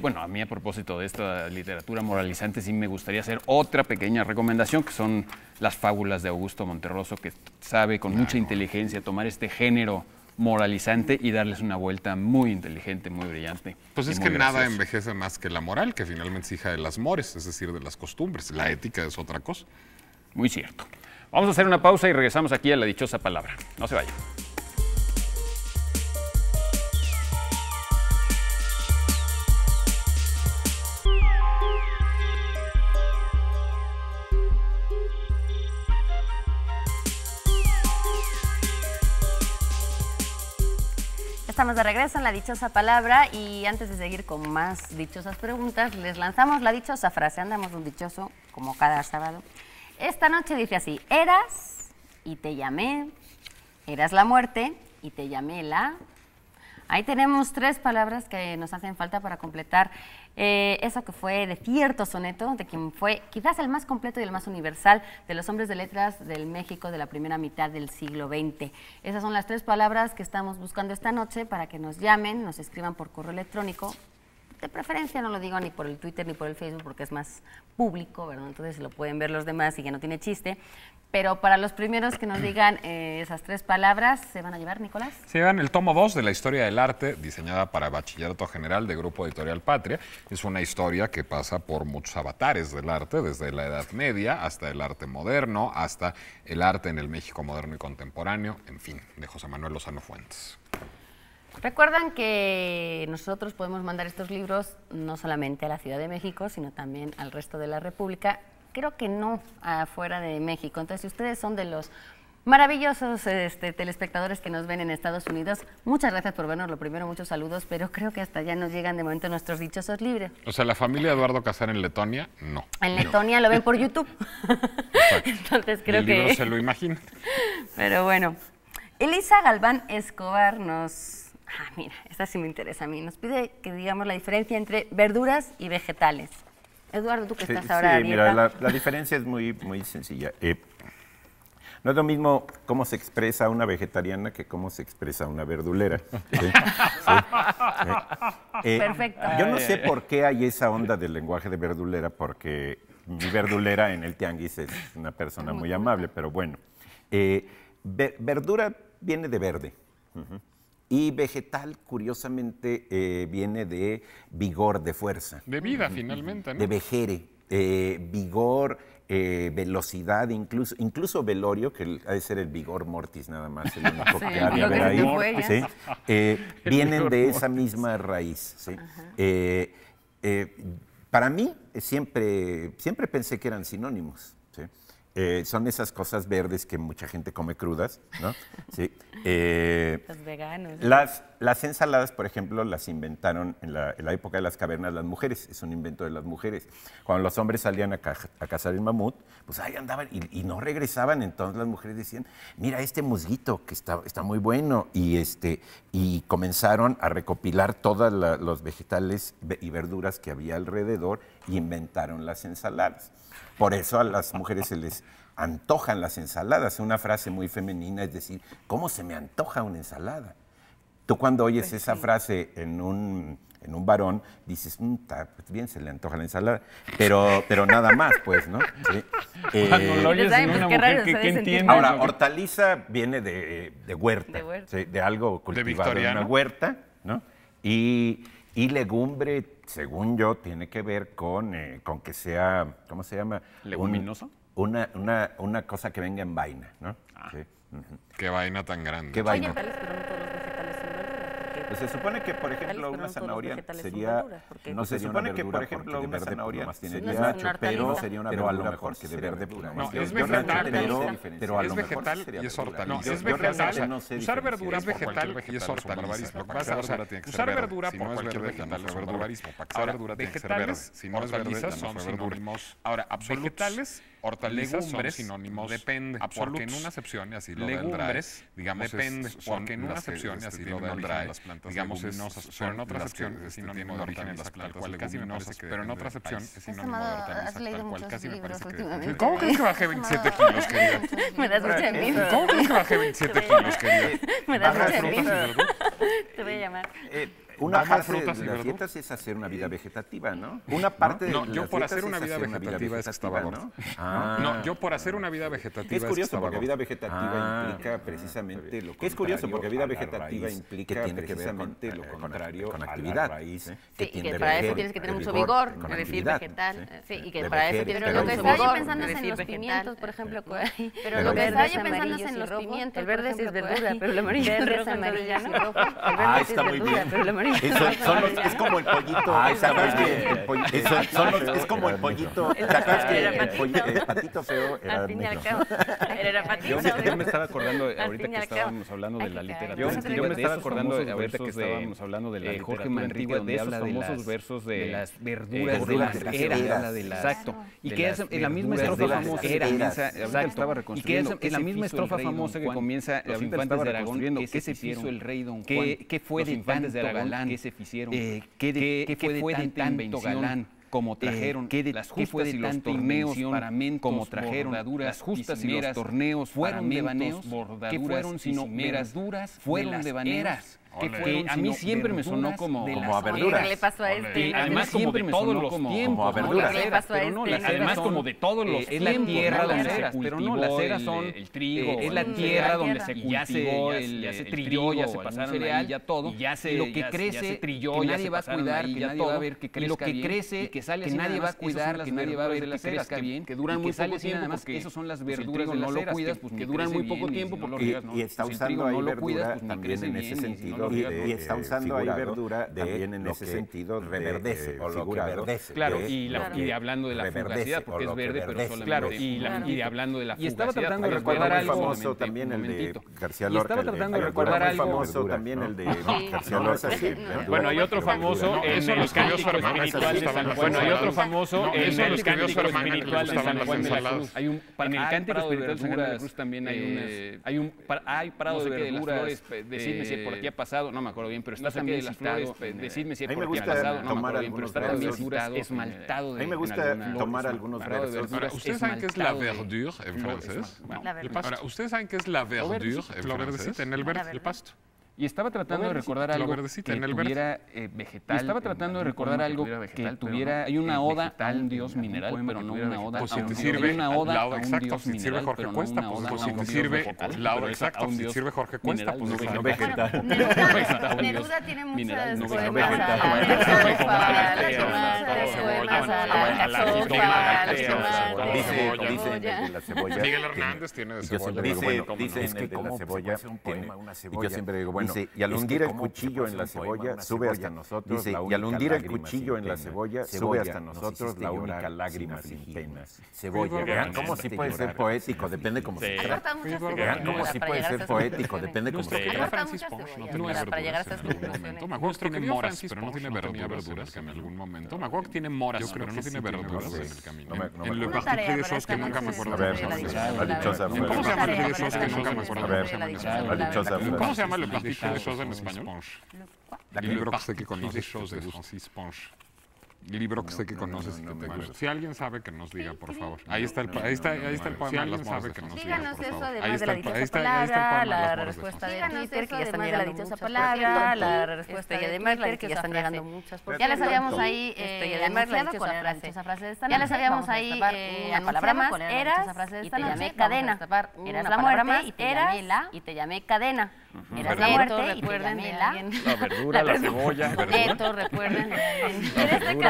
Speaker 1: bueno, a mí a propósito de esta literatura moralizante sí me gustaría hacer otra pequeña recomendación, que son las fábulas de Augusto Monterroso, que sabe con mucha inteligencia tomar este género moralizante y darles una vuelta muy inteligente, muy brillante.
Speaker 2: Pues es que nada envejece más que la moral, que finalmente es hija de las mores, es decir, de las costumbres. La ética es otra cosa.
Speaker 1: Muy cierto. Vamos a hacer una pausa y regresamos aquí a La Dichosa Palabra. No se vayan.
Speaker 3: Estamos de regreso en La Dichosa Palabra y antes de seguir con más dichosas preguntas, les lanzamos la dichosa frase. Andamos un dichoso como cada sábado. Esta noche dice así: eras y te llamé, eras la muerte y te llamé la... Ahí tenemos 3 palabras que nos hacen falta para completar eso que fue de cierto soneto, de quien fue quizás el más completo y el más universal de los hombres de letras del México de la primera mitad del siglo XX. Esas son las 3 palabras que estamos buscando esta noche para que nos llamen, nos escriban por correo electrónico. De preferencia no lo digo ni por el Twitter ni por el Facebook porque es más público, ¿verdad? Entonces lo pueden ver los demás y ya no tiene chiste. Pero para los primeros que nos digan esas 3 palabras, ¿se van a llevar, Nicolás?
Speaker 2: Se llevan el tomo 2 de la Historia del Arte, diseñada para Bachillerato General de Grupo Editorial Patria. Es una historia que pasa por muchos avatares del arte, desde la Edad Media hasta el arte moderno, hasta el arte en el México moderno y contemporáneo, en fin, de José Manuel Lozano Fuentes.
Speaker 3: Recuerdan que nosotros podemos mandar estos libros no solamente a la Ciudad de México, sino también al resto de la República. Creo que no afuera de México. Entonces, si ustedes son de los Maravillosos telespectadores que nos ven en Estados Unidos. Muchas gracias por vernos. Lo primero, muchos saludos, pero creo que hasta allá nos llegan de momento nuestros dichosos libros.
Speaker 2: O sea, la familia Eduardo Casar en Letonia, no.
Speaker 3: En Letonia lo ven por YouTube. Entonces creo
Speaker 2: el libro
Speaker 3: que...
Speaker 2: se lo imagina.
Speaker 3: Pero bueno, Elisa Galván Escobar nos... mira, esta sí me interesa a mí. Nos pide que digamos la diferencia entre verduras y vegetales. Eduardo, tú que estás ahora a dieta.
Speaker 4: Mira, la diferencia es muy sencilla. No es lo mismo cómo se expresa una vegetariana que cómo se expresa una verdulera. ¿Sí?
Speaker 3: Perfecto.
Speaker 4: Yo no sé por qué hay esa onda del lenguaje de verdulera, porque mi verdulera en el tianguis es una persona muy amable, pero bueno. Verdura viene de verde. Y vegetal, curiosamente, viene de vigor, de fuerza.
Speaker 2: De vida, finalmente, ¿no?
Speaker 4: De vejere, vigor, velocidad, incluso velorio, que ha de ser el vigor mortis nada más, el único que ha de haber ahí. ¿Sí? Vienen de esa misma raíz. ¿Sí? Para mí, siempre pensé que eran sinónimos. ¿Sí? Son esas cosas verdes que mucha gente come crudas, ¿no? Sí.
Speaker 3: Los veganos.
Speaker 4: Las ensaladas, por ejemplo, las inventaron en la época de las cavernas las mujeres. Es un invento de las mujeres. Cuando los hombres salían a cazar el mamut, pues ahí andaban y no regresaban. Entonces las mujeres decían, mira este musguito que está muy bueno. Y comenzaron a recopilar todos los vegetales y verduras que había alrededor y inventaron las ensaladas. Por eso a las mujeres se les antojan las ensaladas. Una frase muy femenina es decir, ¿cómo se me antoja una ensalada? Tú cuando oyes esa frase en un varón, dices, bien se le antoja la ensalada, pero nada más, pues, ¿no? ¿Sí?
Speaker 1: Cuando lo oyes en una mujer, ¿qué entiende?
Speaker 4: Ahora, hortaliza viene de huerta, ¿sí? De algo cultivado en una huerta, ¿no? Y legumbre, según yo, tiene que ver con que sea, ¿cómo se llama?
Speaker 1: ¿Leguminoso?
Speaker 4: Una cosa que venga en vaina, ¿no? Sí.
Speaker 2: Qué vaina tan grande.
Speaker 4: ¿Qué vaina?
Speaker 3: Oye, pero no todos los vegetales son verduras.
Speaker 4: Pues se supone que, por ejemplo, una zanahoria sería... No se supone que, por ejemplo, una zanahoria sería, pero sería una verdura porque de verde pura.
Speaker 2: No, es vegetal,
Speaker 4: pero a lo
Speaker 2: es
Speaker 4: mejor
Speaker 2: vegetal
Speaker 4: sería
Speaker 2: y es
Speaker 4: verdura.
Speaker 2: hortaliza.
Speaker 4: No,
Speaker 2: es
Speaker 4: yo
Speaker 2: vegetal.
Speaker 4: realmente no sé
Speaker 2: Usar
Speaker 4: diferenciar.
Speaker 2: verdura es vegetal y es hortaliza. Usar verdura por cualquier vegetal es barbarismo. Ahora, vegetales, si no es verde, son sinónimos. Ahora, vegetales, hortalizas son sinónimos. Depende, porque en una acepción, y así lo del dry, digamos, depende, porque en una acepción, y así lo del dry, digamos, pero en otra acepción es sinónimo de origen en las plantas leguminosas, pero en otra acepción es sinónimo de hortalizas, tal cual, casi me parece que... ¿Cómo crees que bajé 27 kilos, querida?
Speaker 3: Me das mucha envidia.
Speaker 2: ¿Cómo crees que bajé 27 kilos, querida?
Speaker 3: Me das mucha
Speaker 2: frutas y
Speaker 3: envidia.
Speaker 2: verduras.
Speaker 3: Te voy a llamar.
Speaker 4: Una
Speaker 2: Bajar
Speaker 4: parte
Speaker 2: frutas y
Speaker 4: de las
Speaker 2: verduras.
Speaker 4: dietas es hacer una vida vegetativa, ¿no? Una parte de
Speaker 2: No,
Speaker 4: las
Speaker 2: yo por
Speaker 4: dietas
Speaker 2: hacer una
Speaker 4: es
Speaker 2: vida
Speaker 4: hacer
Speaker 2: vegetativa es que estaba
Speaker 4: ¿no?
Speaker 2: gordo.
Speaker 4: Ah.
Speaker 2: No, yo por hacer una vida vegetativa
Speaker 4: Es curioso
Speaker 2: estaba
Speaker 4: porque
Speaker 2: gordo.
Speaker 4: vida vegetativa implica precisamente lo contrario. Es curioso porque vida vegetativa implica que tiene precisamente lo contrario con actividad.
Speaker 3: Sí, y que para eso tienes que tener mucho vigor, es decir, vegetal. Sí, y que para eso tienes que tener mucho vigor. Lo que estaba yo pensando es en los pimientos, por ejemplo. Pero lo que estaba yo pensando es en los pimientos. El verde sí es verdura, pero el amarillo es amarilla, ¿no? El verde sí es verdura, pero el amarillo
Speaker 4: es como el pollito. Es como el pollito. ¿Te acuerdas que el patito feo era
Speaker 3: al fin y al
Speaker 4: negro?
Speaker 3: cabo. Era patito.
Speaker 1: Yo me estaba acordando
Speaker 3: Al
Speaker 1: ahorita
Speaker 3: fin y
Speaker 1: que
Speaker 3: al cabo.
Speaker 1: estábamos hablando de
Speaker 3: Ay,
Speaker 1: la
Speaker 3: qué
Speaker 1: literatura.
Speaker 3: caray.
Speaker 1: Yo me estaba acordando
Speaker 5: famosos
Speaker 1: ahorita que
Speaker 5: versos de,
Speaker 1: estábamos hablando de la
Speaker 5: Jorge
Speaker 1: literatura
Speaker 5: Manrique,
Speaker 1: antigua,
Speaker 5: donde
Speaker 1: de esos
Speaker 5: habla de
Speaker 1: famosos
Speaker 5: las-
Speaker 1: versos
Speaker 5: de
Speaker 1: de
Speaker 5: las verduras
Speaker 1: verduras
Speaker 5: de las
Speaker 1: eras.
Speaker 5: eras.
Speaker 1: Habla de las-
Speaker 5: Exacto.
Speaker 1: Y
Speaker 5: De
Speaker 1: que es
Speaker 5: las
Speaker 1: en la misma
Speaker 5: verduras
Speaker 1: estrofa
Speaker 5: de las
Speaker 1: famosa que
Speaker 5: eras.
Speaker 1: comienza, ahorita
Speaker 5: Exacto.
Speaker 1: estaba reconstruyendo,
Speaker 5: Y que es
Speaker 1: en la
Speaker 5: se
Speaker 1: misma
Speaker 5: hizo el
Speaker 1: estrofa
Speaker 5: rey Don
Speaker 1: famosa que
Speaker 5: Juan,
Speaker 1: comienza,
Speaker 5: los
Speaker 1: ahorita
Speaker 5: infantes
Speaker 1: estaba
Speaker 5: de Aragón,
Speaker 1: reconstruyendo,
Speaker 5: ¿qué
Speaker 1: ¿qué
Speaker 5: se
Speaker 1: se
Speaker 5: hizo
Speaker 1: hizo
Speaker 5: el rey Don
Speaker 1: ¿Qué-
Speaker 5: Juan?
Speaker 1: qué fue
Speaker 5: Los
Speaker 1: de
Speaker 5: infantes de
Speaker 1: tanto
Speaker 5: Aragón,
Speaker 1: galán?
Speaker 5: ¿qué se hicieron?
Speaker 1: ¿Qué fue de
Speaker 5: tanta
Speaker 1: tanto
Speaker 5: invención?
Speaker 1: galán? Como trajeron
Speaker 5: las
Speaker 1: ¿qué fue de
Speaker 5: justas y los
Speaker 1: tanto
Speaker 5: torneos,
Speaker 1: invención,
Speaker 5: paramentos,
Speaker 1: como trajeron
Speaker 5: bordaduras,
Speaker 1: las justas y los
Speaker 5: piscineras,
Speaker 1: torneos,
Speaker 5: fueron de
Speaker 1: paramentos,
Speaker 5: baneos,
Speaker 1: bordaduras,
Speaker 5: que fueron sino
Speaker 1: piscineras,
Speaker 5: verduras
Speaker 1: fueron
Speaker 5: de las
Speaker 1: de baneos,
Speaker 5: eras,
Speaker 1: que
Speaker 2: Ole.
Speaker 1: fueron a mí
Speaker 5: sino
Speaker 1: siempre me sonó
Speaker 5: verduras
Speaker 1: como
Speaker 5: de
Speaker 4: Como
Speaker 5: las
Speaker 4: a verduras.
Speaker 3: ¿Qué le pasó a este?
Speaker 1: Y además como de todos los tiempos,
Speaker 4: como a verduras.
Speaker 3: ¿Qué le pasó a
Speaker 1: pero no,
Speaker 3: este?
Speaker 1: además
Speaker 3: Son-
Speaker 1: como de todos los
Speaker 5: es la
Speaker 1: tiempos,
Speaker 5: tierra
Speaker 1: ¿no?
Speaker 5: donde
Speaker 1: Las
Speaker 5: se
Speaker 1: eras, pero no,
Speaker 5: cultivó
Speaker 1: las eras
Speaker 5: el-
Speaker 1: son
Speaker 5: el trigo,
Speaker 1: es la
Speaker 3: el-
Speaker 1: tierra
Speaker 3: la
Speaker 1: donde
Speaker 3: tierra.
Speaker 1: se
Speaker 5: Y ya se-
Speaker 1: cultivó
Speaker 5: ya
Speaker 1: el
Speaker 5: se
Speaker 1: trigo,
Speaker 5: trilló,
Speaker 1: ya
Speaker 5: ya
Speaker 1: se
Speaker 5: se
Speaker 1: pasaron
Speaker 5: pasaron
Speaker 1: ahí
Speaker 5: ahí
Speaker 1: ya
Speaker 5: ya
Speaker 1: todo,
Speaker 5: todo,
Speaker 1: y ya se
Speaker 5: y lo que
Speaker 1: ya
Speaker 5: crece,
Speaker 1: se trilló,
Speaker 5: que
Speaker 1: ya
Speaker 5: nadie
Speaker 1: se
Speaker 5: va a
Speaker 1: pasaron
Speaker 5: cuidar,
Speaker 1: ahí
Speaker 5: que
Speaker 1: ya
Speaker 5: nadie va a
Speaker 1: todo,
Speaker 5: ver que
Speaker 1: y lo
Speaker 5: crezca
Speaker 1: que
Speaker 5: bien,
Speaker 1: crece,
Speaker 5: y que sale
Speaker 1: que
Speaker 5: así
Speaker 1: nadie
Speaker 5: nada
Speaker 1: va a
Speaker 5: más, esas
Speaker 1: cuidar,
Speaker 5: son las
Speaker 1: que nadie va a ver
Speaker 5: verduras
Speaker 1: que
Speaker 5: de las
Speaker 1: crezca
Speaker 5: eras,
Speaker 1: bien,
Speaker 5: que
Speaker 1: duran
Speaker 5: y
Speaker 1: muy
Speaker 5: que sale
Speaker 1: poco
Speaker 5: así
Speaker 1: tiempo,
Speaker 5: nada más,
Speaker 1: porque
Speaker 5: esos son las
Speaker 1: pues, el
Speaker 5: verduras
Speaker 1: trigo
Speaker 5: de
Speaker 1: no
Speaker 5: las
Speaker 1: lo
Speaker 5: eras,
Speaker 1: cuidas,
Speaker 5: que
Speaker 1: pues
Speaker 5: ni
Speaker 1: que duran
Speaker 5: crece
Speaker 1: muy poco
Speaker 5: bien, y
Speaker 1: tiempo
Speaker 5: si no lo
Speaker 1: porque
Speaker 5: riegas, no.
Speaker 4: Y está
Speaker 5: Si el
Speaker 4: usando
Speaker 5: trigo
Speaker 4: ahí
Speaker 5: no lo cuidas,
Speaker 4: verdura
Speaker 5: pues ni
Speaker 4: también
Speaker 5: crece
Speaker 4: en
Speaker 5: bien,
Speaker 4: ese
Speaker 5: y si no
Speaker 4: sentido sentido y está usando ahí verdura también en ese sentido reverdece o lo que verdece.
Speaker 1: Claro, y hablando de la fugacidad, porque es verde, pero solamente. Claro, y hablando de la fugacidad. Y estaba tratando de recordar algo.
Speaker 4: famoso también el de García Lorca.
Speaker 1: Y estaba tratando de recordar algo.
Speaker 4: famoso también el de García Lorca.
Speaker 1: Bueno, hay otro famoso en el cántico espiritual de San Juan. Bueno, hay otro famoso en el cántico espiritual de San Juan de la Cruz. En el cántico espiritual de San Juan de la Cruz también hay prado de verduras. Decidme si por aquí ha pasado, no me acuerdo bien, pero está también citado. Decidme si por aquí ha pasado, no me acuerdo bien, pero está también citado esmaltado.
Speaker 4: A mí me gusta tomar algunos versos.
Speaker 2: ¿Ustedes saben qué es la verdure en francés? Ahora, ¿ustedes saben qué es la verdure en francés? En el verde, el pasto.
Speaker 1: Y estaba tratando de recordar algo que tuviera vegetal. Y estaba tratando de recordar algo que tuviera. Hay una oda a un dios mineral, pero no una oda a un dios.
Speaker 2: Pues si te sirve la oda exacta, si te sirve Jorge Cuesta, pues si te sirve la oda exacta, si te sirve Jorge Cuesta, pues no vegetal.
Speaker 3: Neruda tiene muchas poemas
Speaker 4: a la cebolla.
Speaker 2: Miguel Hernández tiene de cebolla.
Speaker 4: Dice en el de la cebolla y yo siempre digo, bueno, dice, y al hundir el cuchillo en la cebolla, sube hasta nosotros. Dice, y al hundir el cuchillo en la cebolla, sube hasta nosotros la única lágrima sin penas. Cebolla. Vean cómo sí puede ser poético, depende cómo se trata. Vean cómo sí puede ser poético, depende cómo se trata.
Speaker 2: Francis Ponch no tiene verduras en algún momento. Me acuerdo que tiene moras, pero no tiene verduras en algún momento. Me acuerdo que tiene moras, pero no tiene verduras en el camino. En Le Parti de Sos, que nunca me acuerdo. ¿Cómo se llama el de Sos, que nunca me acuerdo? ¿Cómo se llama Le Parti de Sos en español? El libro que sé que conoces de Francis Ponch. Libro que sé que conoces y que te gusta. Si alguien sabe, que nos diga, por favor. Ahí está el poema. Si alguien sabe, que nos diga, por favor. Ahí está el poema.
Speaker 3: La respuesta de Twitter, que ya están llegando la dichosa palabra, la respuesta de Twitter, que ya están llegando muchas. Ya les habíamos ahí anunciado con la dichosa frase de esta noche. Ya les habíamos ahí una palabra más, eras, y te llamé cadena. Eras la muerte, y te llamé cadena. Eras la muerte, y te llamé la
Speaker 1: verdura, la cebolla.
Speaker 3: Neto, recuerden.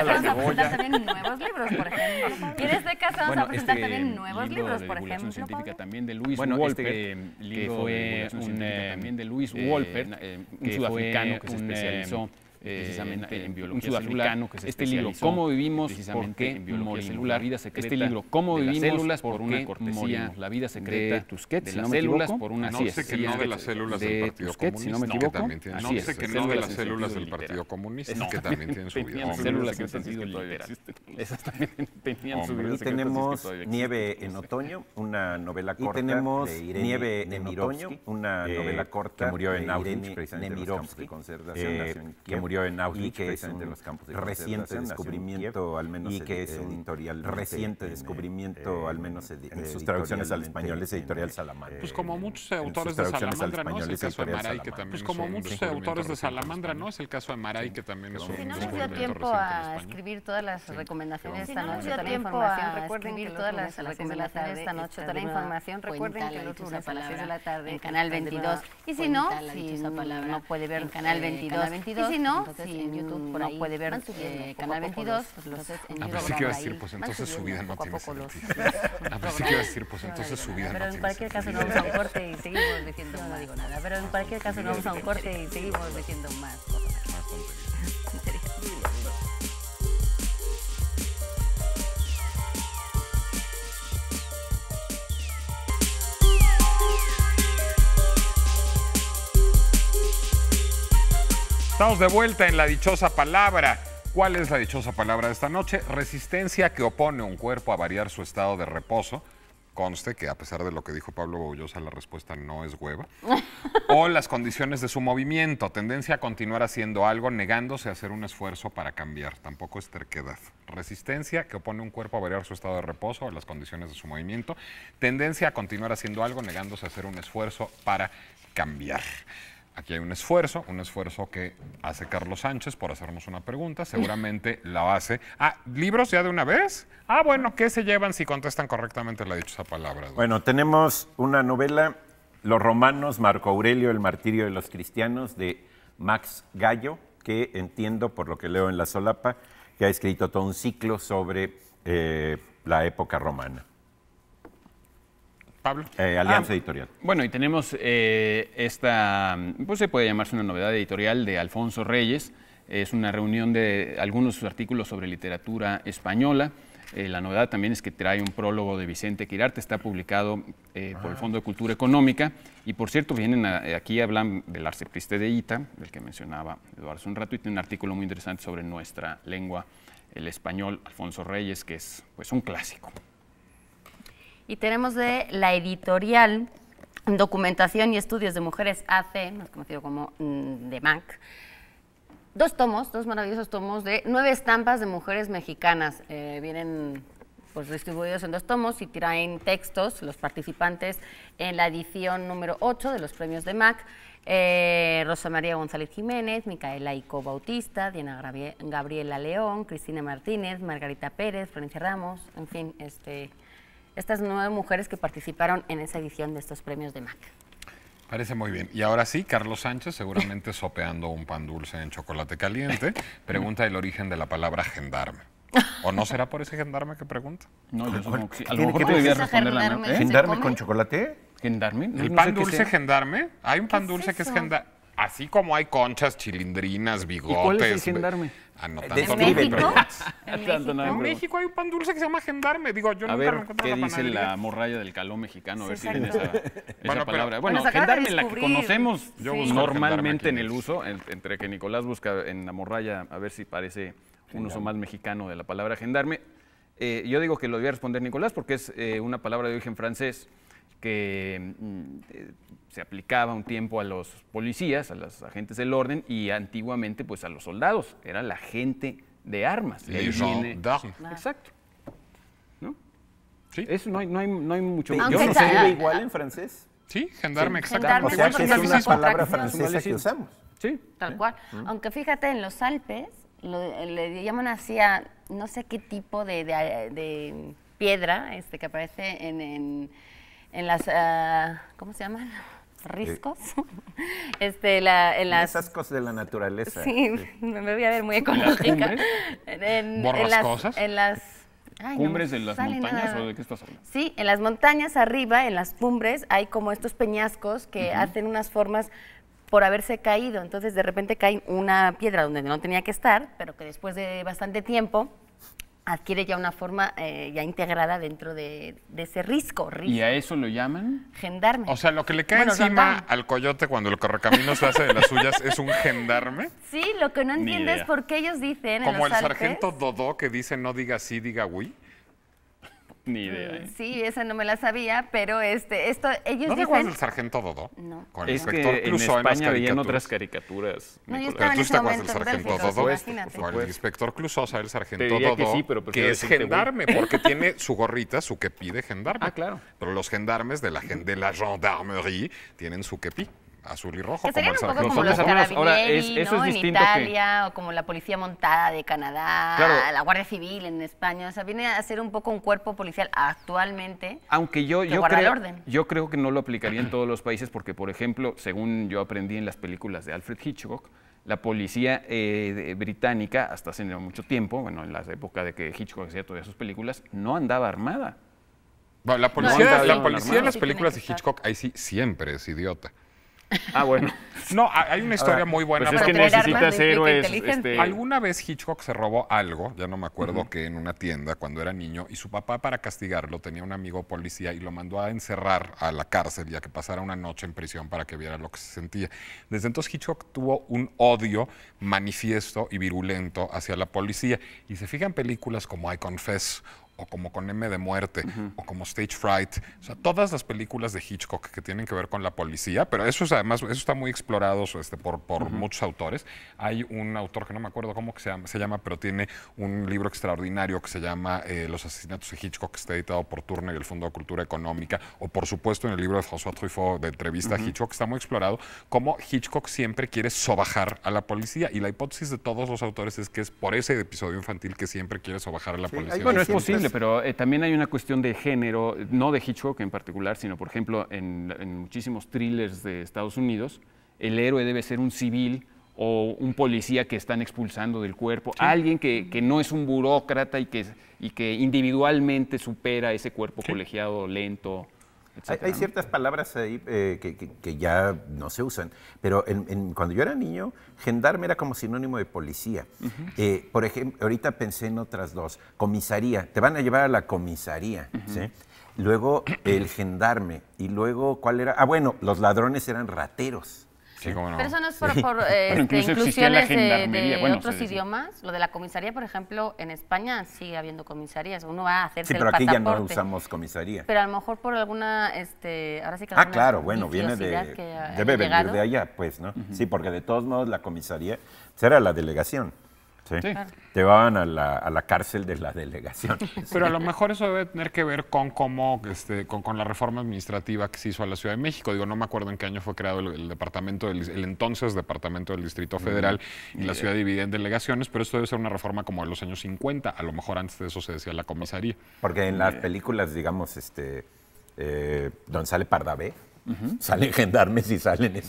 Speaker 3: Vamos a presentar también nuevos libros, por ejemplo. Y en este caso vamos a presentar también nuevos libros, por ejemplo.
Speaker 1: Científica también de Luis Wolfer, que fue también de Luis Wolfer, un sudafricano que se especializó precisamente en biología celular. Este libro, ¿Cómo vivimos? ¿Por qué morimos? La vida secreta. Este libro, ¿Cómo vivimos? Células por una cortesía. La vida secreta de Tusquets, si no me equivoco. Por una
Speaker 2: no sé que no de las células del Partido Comunista.
Speaker 1: Si no me equivoco.
Speaker 2: No sé que no de las células del Partido Comunista, que también tienen su vida.
Speaker 1: Células en sentido literal. Esas también tenían su vida.
Speaker 4: Y tenemos Nieve en otoño, una novela corta. Y tenemos Nieve en otoño, una novela corta que murió en Auschwitz, precisamente en los campos de concentración, que murió en Auschwitz, que es un reciente descubrimiento, al menos, y que es un editorial reciente descubrimiento, al menos en sus traducciones al español, es editorial Salamandra.
Speaker 2: Pues como muchos autores de Salamandra, ¿no? Es el caso de Maray, que también. Pues como muchos autores de Salamandra, ¿no? Es el caso de Maray, que también es un
Speaker 3: descubrimiento reciente. Si no nos dio tiempo a escribir todas las recomendaciones esta noche, toda la información, recuerden que todas las recomendaciones esta noche, toda la información, recuerden que los lunes a las 6 de la tarde en Canal 22. Y si no, no puede ver en Canal 22. Y si no, si en YouTube por ahí no puede ver Canal 22, entonces en YouTube.
Speaker 2: Pensé que iba a decir, pues entonces su vida no tiene sentido. Pensé que iba a decir, pues entonces su vida no tiene sentido.
Speaker 3: Pero en cualquier caso no vamos a un corte y seguimos diciendo, no digo nada, pero en cualquier caso no vamos a un corte y seguimos diciendo más cosas.
Speaker 2: Estamos de vuelta en La Dichosa Palabra. ¿Cuál es la dichosa palabra de esta noche? Resistencia que opone un cuerpo a variar su estado de reposo. Conste que, a pesar de lo que dijo Pablo Boullosa, la respuesta no es hueva. O las condiciones de su movimiento. Tendencia a continuar haciendo algo negándose a hacer un esfuerzo para cambiar. Tampoco es terquedad. Resistencia que opone un cuerpo a variar su estado de reposo o las condiciones de su movimiento. Tendencia a continuar haciendo algo negándose a hacer un esfuerzo para cambiar. Aquí hay un esfuerzo que hace Carlos Sánchez por hacernos una pregunta. Seguramente la hace. ¿Libros ya de una vez? Bueno, ¿qué se llevan si contestan correctamente la dichosa palabra?
Speaker 4: Bueno, tenemos una novela, Los romanos, Marco Aurelio, el martirio de los cristianos, de Max Gallo, que entiendo, por lo que leo en la solapa, que ha escrito todo un ciclo sobre la época romana.
Speaker 2: Pablo.
Speaker 4: Alianza Editorial.
Speaker 1: Bueno, y tenemos esta, pues se puede llamarse una novedad editorial de Alfonso Reyes. Es una reunión de algunos de sus artículos sobre literatura española. La novedad también es que trae un prólogo de Vicente Quirarte, está publicado por el Fondo de Cultura Económica. Y por cierto, vienen aquí hablan del arcipreste de Ita, del que mencionaba Eduardo hace un rato, y tiene un artículo muy interesante sobre nuestra lengua, el español, Alfonso Reyes, que es pues un clásico.
Speaker 3: Y tenemos de la editorial Documentación y Estudios de Mujeres AC, más conocido como DEMAC, dos maravillosos tomos de 9 estampas de mujeres mexicanas. Vienen pues distribuidos en 2 tomos y traen textos, los participantes en la edición número 8 de los premios DEMAC. Rosa María González Jiménez, Micaela Ico Bautista, Diana Gabriela León, Cristina Martínez, Margarita Pérez, Florencia Ramos, en fin, estas 9 mujeres que participaron en esa edición de estos premios DEMAC.
Speaker 2: Parece muy bien. Y ahora sí, Carlos Sánchez, seguramente sopeando un pan dulce en chocolate caliente, pregunta el origen de la palabra gendarme. ¿O no será por ese gendarme que pregunta?
Speaker 1: No, yo supongo que sí. A lo
Speaker 4: ¿Tiene
Speaker 1: mejor
Speaker 4: que
Speaker 1: tú debías
Speaker 3: ver?
Speaker 1: responderla, ¿no?
Speaker 3: ¿Gendarme?
Speaker 4: ¿Gendarme con chocolate?
Speaker 1: ¿Gendarme?
Speaker 2: ¿El
Speaker 1: No
Speaker 2: pan
Speaker 1: sé qué
Speaker 2: dulce
Speaker 1: sea.
Speaker 2: gendarme? Hay un pan
Speaker 3: ¿Qué
Speaker 2: dulce
Speaker 3: es
Speaker 2: que es
Speaker 3: eso?
Speaker 2: gendarme. Así como hay conchas, chilindrinas, bigotes.
Speaker 1: ¿Y cuál es el gendarme?
Speaker 2: No
Speaker 4: ¿En
Speaker 2: tanto,
Speaker 3: ¿En
Speaker 2: no me
Speaker 3: México?
Speaker 2: preguntes.
Speaker 3: ¿En
Speaker 1: Tanto no.
Speaker 3: México?
Speaker 2: En México hay un pan dulce que se llama gendarme. Digo, yo
Speaker 1: A
Speaker 2: nunca lo
Speaker 1: ver,
Speaker 2: encuentro
Speaker 1: ¿qué
Speaker 2: en la
Speaker 1: dice
Speaker 2: panadería.
Speaker 1: la morralla del caló mexicano? A ver
Speaker 3: Sí,
Speaker 1: si tiene esa
Speaker 3: exacto.
Speaker 2: Bueno, pero-
Speaker 1: palabra.
Speaker 3: Bueno,
Speaker 1: Bueno,
Speaker 3: se acaba de
Speaker 1: gendarme, la que
Speaker 3: descubrir.
Speaker 1: conocemos
Speaker 2: Yo busco
Speaker 1: normalmente en
Speaker 2: gendarme
Speaker 1: el
Speaker 2: aquí.
Speaker 1: uso, entre que Nicolás busca en la morralla a ver si parece un uso más mexicano de la palabra gendarme. Yo digo que lo debía responder Nicolás porque es una palabra de origen francés que se aplicaba un tiempo a los policías, a los agentes del orden y antiguamente pues a los soldados. Era la gente de armas. Y ahí
Speaker 2: Les
Speaker 1: viene-
Speaker 2: gendarmes.
Speaker 1: Exacto. ¿No?
Speaker 2: Sí.
Speaker 1: Eso no hay mucho.
Speaker 3: Aunque
Speaker 4: ¿Yo no
Speaker 3: sa-
Speaker 4: se escribe igual en francés?
Speaker 2: Sí, gendarme,
Speaker 3: Gendarme,
Speaker 4: O
Speaker 2: exactamente.
Speaker 4: sea
Speaker 3: bueno,
Speaker 4: que es
Speaker 3: porque
Speaker 4: una
Speaker 3: es una
Speaker 4: palabra
Speaker 3: contracción.
Speaker 4: francesa que usamos.
Speaker 1: Sí.
Speaker 3: Tal cual. Aunque fíjate, en los Alpes le llaman así a no sé qué tipo de piedra que aparece en las, ¿cómo se llaman? Riscos. En las...
Speaker 4: Esas cosas de la naturaleza.
Speaker 3: Sí, me voy a ver muy ecológica.
Speaker 1: cumbres?
Speaker 2: ¿Borrascosas?
Speaker 3: En las... Ay, no
Speaker 1: ¿Cumbres
Speaker 3: me
Speaker 1: de las
Speaker 3: sale
Speaker 1: montañas
Speaker 3: nada.
Speaker 1: o de qué estás hablando?
Speaker 3: Sí, en las montañas arriba, en las cumbres, hay como estos peñascos que hacen unas formas por haberse caído. Entonces, de repente cae una piedra donde no tenía que estar, pero que después de bastante tiempo adquiere ya una forma ya integrada dentro de ese risco.
Speaker 1: ¿Y a eso lo llaman?
Speaker 3: Gendarme.
Speaker 2: O sea, lo que le cae
Speaker 3: Bueno,
Speaker 2: encima
Speaker 3: gendarme.
Speaker 2: al coyote cuando el correcaminos se hace de las suyas es un gendarme.
Speaker 3: Sí, lo que no
Speaker 1: Ni
Speaker 3: entiendo es
Speaker 1: idea.
Speaker 3: por qué ellos dicen en
Speaker 2: Como
Speaker 3: los
Speaker 2: el
Speaker 3: Alpes-
Speaker 2: sargento Dodó que dice no diga sí, diga oui.
Speaker 1: Ni idea. ¿eh?
Speaker 3: Sí, esa no me la sabía, pero ellos
Speaker 2: ¿No te acuerdas
Speaker 3: dicen...
Speaker 2: del sargento Dodó?
Speaker 3: No.
Speaker 2: Con el
Speaker 1: Es que
Speaker 2: inspector
Speaker 1: en
Speaker 2: Clouseau en las
Speaker 1: España veían
Speaker 2: caricaturas.
Speaker 1: otras caricaturas.
Speaker 3: No, yo
Speaker 1: Nicolás.
Speaker 3: estaba
Speaker 2: Pero
Speaker 3: en
Speaker 2: tú
Speaker 3: ese
Speaker 2: te acuerdas del
Speaker 3: momento en
Speaker 2: sargento
Speaker 3: Bélgica,
Speaker 2: Dodó.
Speaker 3: imagínate.
Speaker 2: Con el inspector Clouseau, sabe el sargento
Speaker 1: Te diría que
Speaker 2: Dodó,
Speaker 1: sí, pero prefiero
Speaker 2: que es
Speaker 1: decirte güey.
Speaker 2: gendarme, porque tiene su gorrita, su kepi de gendarme.
Speaker 1: Ah, claro.
Speaker 2: Pero los gendarmes de la gendarmerie tienen su kepi azul y rojo,
Speaker 3: Que
Speaker 2: como
Speaker 3: serían
Speaker 2: el
Speaker 3: un poco
Speaker 2: sargento
Speaker 3: como los
Speaker 1: Son las armas. Ahora,
Speaker 3: carabinieri,
Speaker 1: eso es
Speaker 3: ¿no? En
Speaker 1: distinto que-
Speaker 3: Italia, o como la Policía Montada de Canadá,
Speaker 1: Claro.
Speaker 3: la Guardia Civil en España. O sea, viene a ser un poco un cuerpo policial actualmente.
Speaker 1: Aunque yo
Speaker 3: guarda el
Speaker 1: creo,
Speaker 3: orden.
Speaker 1: yo creo que no lo aplicaría en todos los países porque, por ejemplo, según yo aprendí en las películas de Alfred Hitchcock, la policía británica, hasta hace no mucho tiempo, bueno, en la época de que Hitchcock hacía todas sus películas, no andaba armada.
Speaker 2: Bueno, la
Speaker 3: No,
Speaker 2: policía,
Speaker 3: no,
Speaker 2: la
Speaker 3: no,
Speaker 2: policía
Speaker 3: no,
Speaker 2: en las
Speaker 3: sí
Speaker 2: películas de
Speaker 3: tiene que
Speaker 2: Hitchcock, ahí sí siempre es idiota.
Speaker 1: Ah, bueno.
Speaker 2: No, hay una historia muy buena.
Speaker 1: Pues es
Speaker 3: Para
Speaker 1: que
Speaker 3: tener armas
Speaker 1: necesitas
Speaker 3: de
Speaker 1: héroes.
Speaker 3: inteligencia.
Speaker 2: Alguna vez Hitchcock se robó algo, ya no me acuerdo que en una tienda cuando era niño, y su papá para castigarlo tenía un amigo policía y lo mandó a encerrar a la cárcel y a que pasara una noche en prisión para que viera lo que se sentía. Desde entonces Hitchcock tuvo un odio manifiesto y virulento hacia la policía. Y se fijan películas como I Confess o como Con M de Muerte, o como Stage Fright, o sea, todas las películas de Hitchcock que tienen que ver con la policía, pero eso es además, eso está muy explorado por muchos autores. Hay un autor que no me acuerdo cómo que se llama, pero tiene un libro extraordinario que se llama Los asesinatos de Hitchcock, que está editado por Turner y el Fondo de Cultura Económica, o por supuesto en el libro de François Truffaut de entrevista a Hitchcock, está muy explorado cómo Hitchcock siempre quiere sobajar a la policía, y la hipótesis de todos los autores es que es por ese episodio infantil que siempre quiere sobajar a la policía.
Speaker 4: hay
Speaker 1: Bueno, es
Speaker 4: siempre
Speaker 1: posible, pero también hay una cuestión de género, no de Hitchcock en particular, sino, por ejemplo, en muchísimos thrillers de Estados Unidos, el héroe debe ser un civil o un policía que están expulsando del cuerpo, alguien que no es un burócrata y que individualmente supera ese cuerpo colegiado lento. etcétera,
Speaker 4: Hay
Speaker 1: ¿no?
Speaker 4: ciertas palabras ahí que ya no se usan, pero cuando yo era niño, gendarme era como sinónimo de policía. Por ejemplo, ahorita pensé en otras dos. Comisaría, te van a llevar a la comisaría, ¿sí? Luego el gendarme, y luego, ¿cuál era? Ah, bueno, los ladrones eran rateros.
Speaker 2: Sí, cómo no.
Speaker 3: Pero eso no es por
Speaker 1: incluso existía la
Speaker 3: inclusiones
Speaker 1: gendarmería,
Speaker 3: de
Speaker 1: bueno,
Speaker 3: otros
Speaker 1: se decía.
Speaker 3: idiomas. Lo de la comisaría, por ejemplo, en España sigue habiendo comisarías. Uno va a hacerse
Speaker 4: Sí, pero
Speaker 3: el
Speaker 4: aquí
Speaker 3: pasaporte.
Speaker 4: ya no usamos comisaría.
Speaker 3: Pero a lo mejor por alguna, ahora sí que
Speaker 4: Ah,
Speaker 3: alguna
Speaker 4: claro, bueno, viene
Speaker 3: viciosidad que haya
Speaker 4: debe venir
Speaker 3: llegado.
Speaker 4: de allá, pues, ¿no? Sí, porque de todos modos la comisaría pues, era la delegación. ¿sí?
Speaker 1: Sí.
Speaker 4: Te llevaban a la cárcel de la delegación.
Speaker 2: Pero a lo mejor eso debe tener que ver con cómo, con la reforma administrativa que se hizo a la Ciudad de México. Digo, no me acuerdo en qué año fue creado el departamento, el entonces departamento del Distrito Federal y la ciudad dividida en delegaciones, pero esto debe ser una reforma como de los años 50. A lo mejor antes de eso se decía la comisaría.
Speaker 4: Porque en las películas, digamos, donde sale Pardavé, salen gendarmes y salen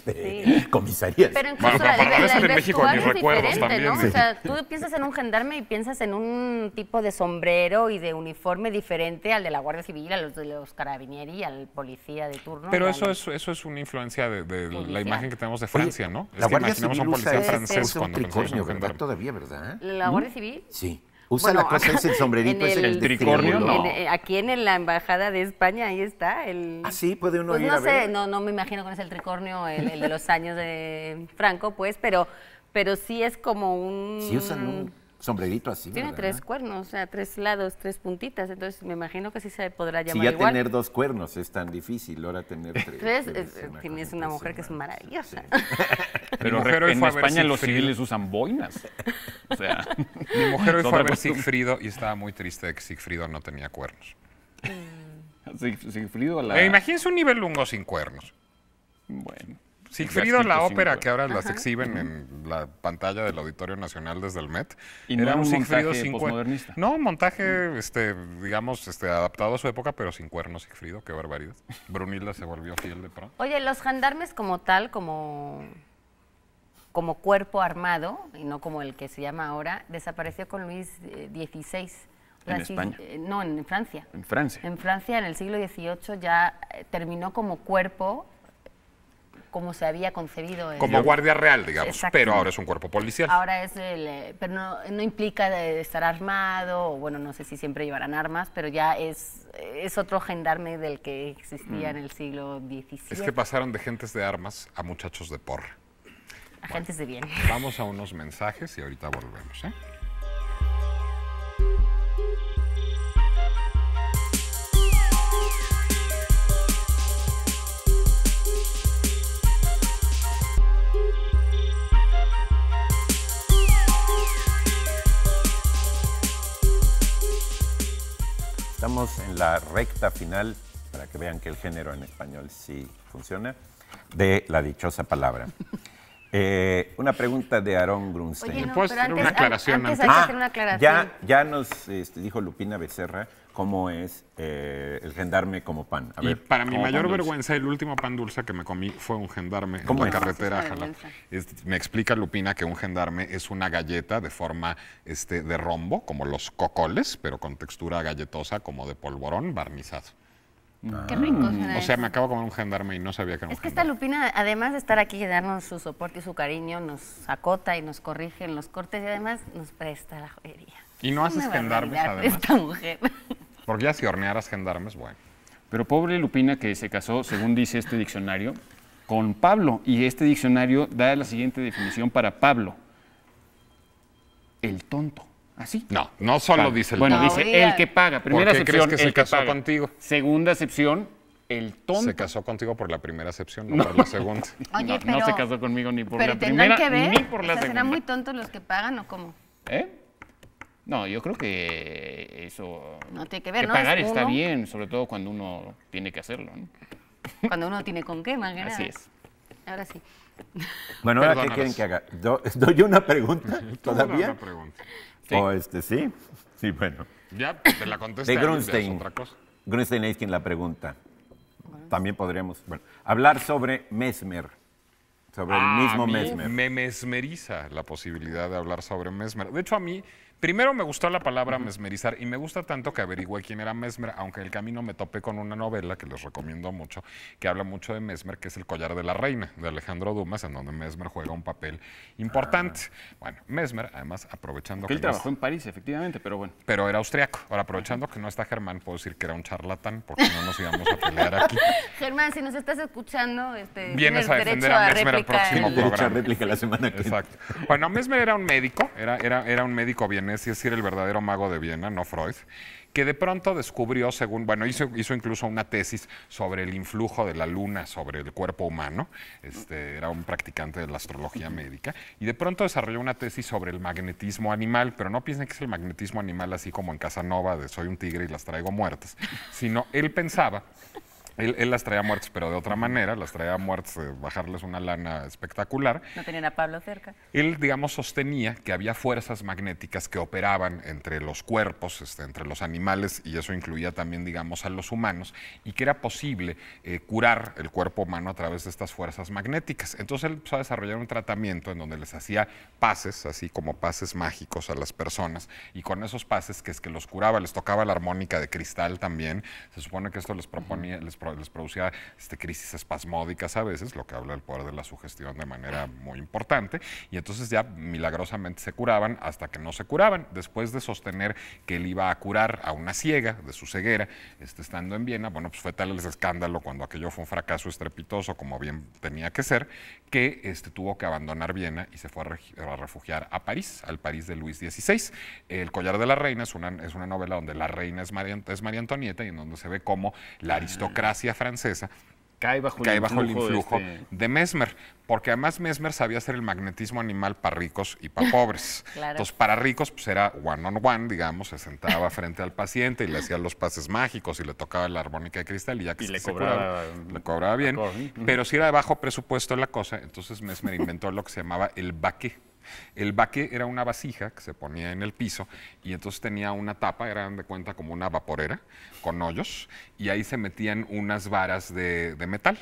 Speaker 4: comisarías.
Speaker 3: Pero incluso
Speaker 2: Bueno, para
Speaker 3: el
Speaker 2: veces en México
Speaker 3: vestuario
Speaker 2: mis
Speaker 3: es
Speaker 2: recuerdos
Speaker 3: diferente, ¿no?
Speaker 2: también.
Speaker 3: O sea, tú piensas en un gendarme y piensas en un tipo de sombrero y de uniforme diferente al de la Guardia Civil, a los de los carabinieri, al policía de turno.
Speaker 2: Pero
Speaker 3: y
Speaker 2: eso es una influencia de la imagen que tenemos de Francia, ¿no?
Speaker 4: La
Speaker 2: Es que
Speaker 4: Guardia
Speaker 2: imaginemos a
Speaker 4: Civil
Speaker 2: un
Speaker 4: usa,
Speaker 2: policía francés
Speaker 4: usa un
Speaker 2: cuando pensamos en
Speaker 4: tricornio,
Speaker 2: un
Speaker 4: ¿verdad?
Speaker 2: gendarme.
Speaker 4: Todavía, ¿verdad?
Speaker 3: ¿La Guardia Civil?
Speaker 4: Sí. Usa
Speaker 3: Bueno,
Speaker 4: la cosa, es el sombrerito,
Speaker 3: en
Speaker 4: es
Speaker 3: el
Speaker 1: tricornio,
Speaker 4: triángulo.
Speaker 1: no.
Speaker 3: Aquí en la embajada de España, ahí está.
Speaker 4: Ah, sí, puede uno
Speaker 3: Pues
Speaker 4: ir
Speaker 3: no
Speaker 4: a
Speaker 3: sé,
Speaker 4: ver.
Speaker 3: no me imagino con ese el tricornio, el de los años de Franco, pues, pero sí es como un...
Speaker 4: Sí usan un sombrerito así,
Speaker 3: Tiene
Speaker 4: ¿verdad?
Speaker 3: 3 cuernos, o sea, 3 lados, 3 puntitas, entonces me imagino que sí se podrá
Speaker 4: Si
Speaker 3: llamar
Speaker 4: ya
Speaker 3: igual.
Speaker 4: tener 2 cuernos es tan difícil, ahora tener 3.
Speaker 3: Tienes una mujer que es maravillosa.
Speaker 1: Pero
Speaker 2: Mi mujer hoy
Speaker 1: en
Speaker 2: fue a ver
Speaker 1: España los
Speaker 2: Siegfried.
Speaker 1: civiles usan boinas. O sea,
Speaker 2: Mi mujer hoy
Speaker 1: es
Speaker 2: fue a
Speaker 1: otra
Speaker 2: ver
Speaker 1: costumbre.
Speaker 2: Sigfrido y estaba muy triste de que Sigfrido no tenía cuernos.
Speaker 1: Sigfrido a la...
Speaker 2: Imagínense un nivel lungo sin cuernos.
Speaker 1: Bueno.
Speaker 2: Sigfrido,
Speaker 1: Gasquito
Speaker 2: la
Speaker 1: sin
Speaker 2: ópera
Speaker 1: cuernos.
Speaker 2: que ahora las exhiben en la pantalla del Auditorio Nacional desde el Met.
Speaker 1: Y no
Speaker 2: era
Speaker 1: era un
Speaker 2: Sigfrido
Speaker 1: montaje
Speaker 2: sin
Speaker 1: posmodernista.
Speaker 2: No, un montaje, digamos, adaptado a su época, pero sin cuernos, Sigfrido, qué barbaridad. Brunilda se volvió fiel de pronto.
Speaker 3: Oye, los gendarmes como tal, como cuerpo armado, y no como el que se llama ahora, desapareció con Luis XVI.
Speaker 1: ¿En España?
Speaker 3: No, en Francia.
Speaker 1: En Francia.
Speaker 3: En Francia, en el siglo XVIII, ya terminó como cuerpo, como se había concebido.
Speaker 2: Como guardia real, digamos,
Speaker 3: Exacto.
Speaker 2: pero ahora es un cuerpo policial.
Speaker 3: Ahora es pero no implica de estar armado, o bueno, no sé si siempre llevarán armas, pero ya es otro gendarme del que existía en el siglo XVII.
Speaker 2: Es que pasaron de gentes de armas a muchachos de porra.
Speaker 3: Agentes de bien.
Speaker 2: Vamos a unos mensajes y ahorita volvemos, ¿eh?
Speaker 4: Estamos en la recta final, para que vean que el género en español sí funciona, de la dichosa palabra. Una pregunta de Aarón Grunstein.
Speaker 3: Oye, no,
Speaker 2: ¿Puedes
Speaker 3: pero
Speaker 2: hacer
Speaker 3: antes,
Speaker 2: una aclaración
Speaker 3: antes
Speaker 2: antes?
Speaker 3: hay que hacer una aclaración.
Speaker 4: Ya nos dijo Lupina Becerra cómo es el gendarme como pan. A
Speaker 2: Y
Speaker 4: ver,
Speaker 2: para mi
Speaker 1: como
Speaker 2: mayor
Speaker 1: pan dulce.
Speaker 2: vergüenza, el último pan dulce que me comí fue un gendarme en
Speaker 4: ¿Cómo
Speaker 2: la
Speaker 4: es?
Speaker 2: carretera a
Speaker 3: Sí, es una
Speaker 2: Jalapa.
Speaker 3: vergüenza.
Speaker 2: Me explica Lupina que un gendarme es una galleta de forma de rombo, como los cocoles, pero con textura galletosa, como de polvorón barnizado.
Speaker 3: Qué rico suena
Speaker 2: O sea,
Speaker 3: eso.
Speaker 2: me acabo de comer un gendarme y no sabía que era un
Speaker 3: Es que esta
Speaker 2: gendarme.
Speaker 3: Lupina, además de estar aquí y darnos su soporte y su cariño, nos acota y nos corrige en los cortes y además nos presta la joyería.
Speaker 2: Y no haces
Speaker 3: Una
Speaker 2: gendarmes,
Speaker 3: barbaridad
Speaker 2: además.
Speaker 3: esta mujer.
Speaker 2: Porque ya si hornearas gendarmes, bueno.
Speaker 1: Pero pobre Lupina que se casó, según dice este diccionario, con Pablo. Y este diccionario da la siguiente definición para Pablo. El tonto. ¿Así?
Speaker 2: No solo dice el
Speaker 1: Bueno,
Speaker 2: tonto.
Speaker 1: dice
Speaker 3: Oiga.
Speaker 1: el que paga. Primera
Speaker 2: ¿Por qué crees
Speaker 1: acepción,
Speaker 2: que se
Speaker 1: el que
Speaker 2: casó
Speaker 1: paga.
Speaker 2: contigo?
Speaker 1: Segunda acepción, el tonto.
Speaker 2: Se casó contigo por la primera acepción, no por la segunda.
Speaker 3: Oye,
Speaker 1: no, no se casó conmigo ni por
Speaker 3: pero
Speaker 1: la
Speaker 3: tendrán
Speaker 1: primera
Speaker 3: que ver,
Speaker 1: ni por la
Speaker 3: o sea,
Speaker 1: segunda.
Speaker 3: ¿serán muy tontos los que pagan o cómo?
Speaker 1: ¿Eh? No, yo creo que eso...
Speaker 3: No tiene que ver,
Speaker 1: que
Speaker 3: ¿no?
Speaker 1: pagar
Speaker 3: Es
Speaker 1: está
Speaker 3: uno.
Speaker 1: bien, sobre todo cuando uno tiene que hacerlo, ¿no?
Speaker 3: Cuando uno tiene con qué, más que nada.
Speaker 1: Así es.
Speaker 3: Ahora sí.
Speaker 4: bueno, ¿ahora qué
Speaker 2: Perdónanos.
Speaker 4: quieren que haga? ¿Doy yo una pregunta todavía?
Speaker 2: Una pregunta.
Speaker 1: Sí.
Speaker 4: ¿O sí? Sí, bueno.
Speaker 2: Ya te la contesté.
Speaker 4: De
Speaker 2: ya es
Speaker 4: Grunstein.
Speaker 2: otra cosa.
Speaker 4: Grunstein es quien la pregunta. También podríamos hablar sobre Mesmer, sobre el mismo
Speaker 2: A mí
Speaker 4: Mesmer.
Speaker 2: me mesmeriza la posibilidad de hablar sobre Mesmer. De hecho, a mí Primero me gustó la palabra mesmerizar y me gusta tanto que averigüé quién era Mesmer, aunque en el camino me topé con una novela que les recomiendo mucho, que habla mucho de Mesmer, que es El collar de la reina, de Alejandro Dumas, en donde Mesmer juega un papel importante. Bueno, Mesmer, además, aprovechando
Speaker 1: que él trabajó en París, efectivamente, pero bueno.
Speaker 2: Pero era austriaco. Ahora, aprovechando que no está Germán, puedo decir que era un charlatán, porque no nos íbamos a pelear aquí.
Speaker 3: Germán, si nos estás escuchando,
Speaker 2: vienes a defender a Mesmer el próximo programa.
Speaker 4: Derecho a réplica la semana que viene.
Speaker 2: Exacto. Bueno, Mesmer era un médico, era un médico vienés, es decir, el verdadero mago de Viena, no Freud, que de pronto descubrió, hizo incluso una tesis sobre el influjo de la luna sobre el cuerpo humano. Era un practicante de la astrología médica y de pronto desarrolló una tesis sobre el magnetismo animal, pero no piensen que es el magnetismo animal así como en Casanova de soy un tigre y las traigo muertas, sino él pensaba. Él las traía muertas, pero de otra manera, las traía muertas, bajarles una lana espectacular.
Speaker 3: No tenían a Pablo cerca.
Speaker 2: Él, digamos, sostenía que había fuerzas magnéticas que operaban entre los cuerpos, entre los animales, y eso incluía también, digamos, a los humanos, y que era posible curar el cuerpo humano a través de estas fuerzas magnéticas. Entonces él empezó a desarrollar un tratamiento en donde les hacía pases, así como pases mágicos a las personas, y con esos pases, que es que los curaba, les tocaba la armónica de cristal también. Se supone que esto les proponía, les producía crisis espasmódicas a veces, lo que habla del poder de la sugestión de manera muy importante, y entonces ya milagrosamente se curaban hasta que no se curaban. Después de sostener que él iba a curar a una ciega de su ceguera, estando en Viena, bueno, pues fue tal el escándalo cuando aquello fue un fracaso estrepitoso, como bien tenía que ser, que tuvo que abandonar Viena y se fue a refugiar a París, al París de Luis XVI. El collar de la reina es una novela donde la reina es María Antonieta y en donde se ve cómo la aristocracia francesa cae bajo el influjo de Mesmer, porque además Mesmer sabía hacer el magnetismo animal para ricos y para pobres.
Speaker 3: Claro.
Speaker 2: Entonces, para ricos pues era one on one, digamos, se sentaba frente al paciente y le hacía los pases mágicos y le tocaba la armónica de cristal y ya que
Speaker 1: le cobraba
Speaker 2: bien. Pero si era de bajo presupuesto la cosa, entonces Mesmer inventó lo que se llamaba el baquet. El baquet era una vasija que se ponía en el piso y entonces tenía una tapa, eran de cuenta como una vaporera con hoyos, y ahí se metían unas varas de metal.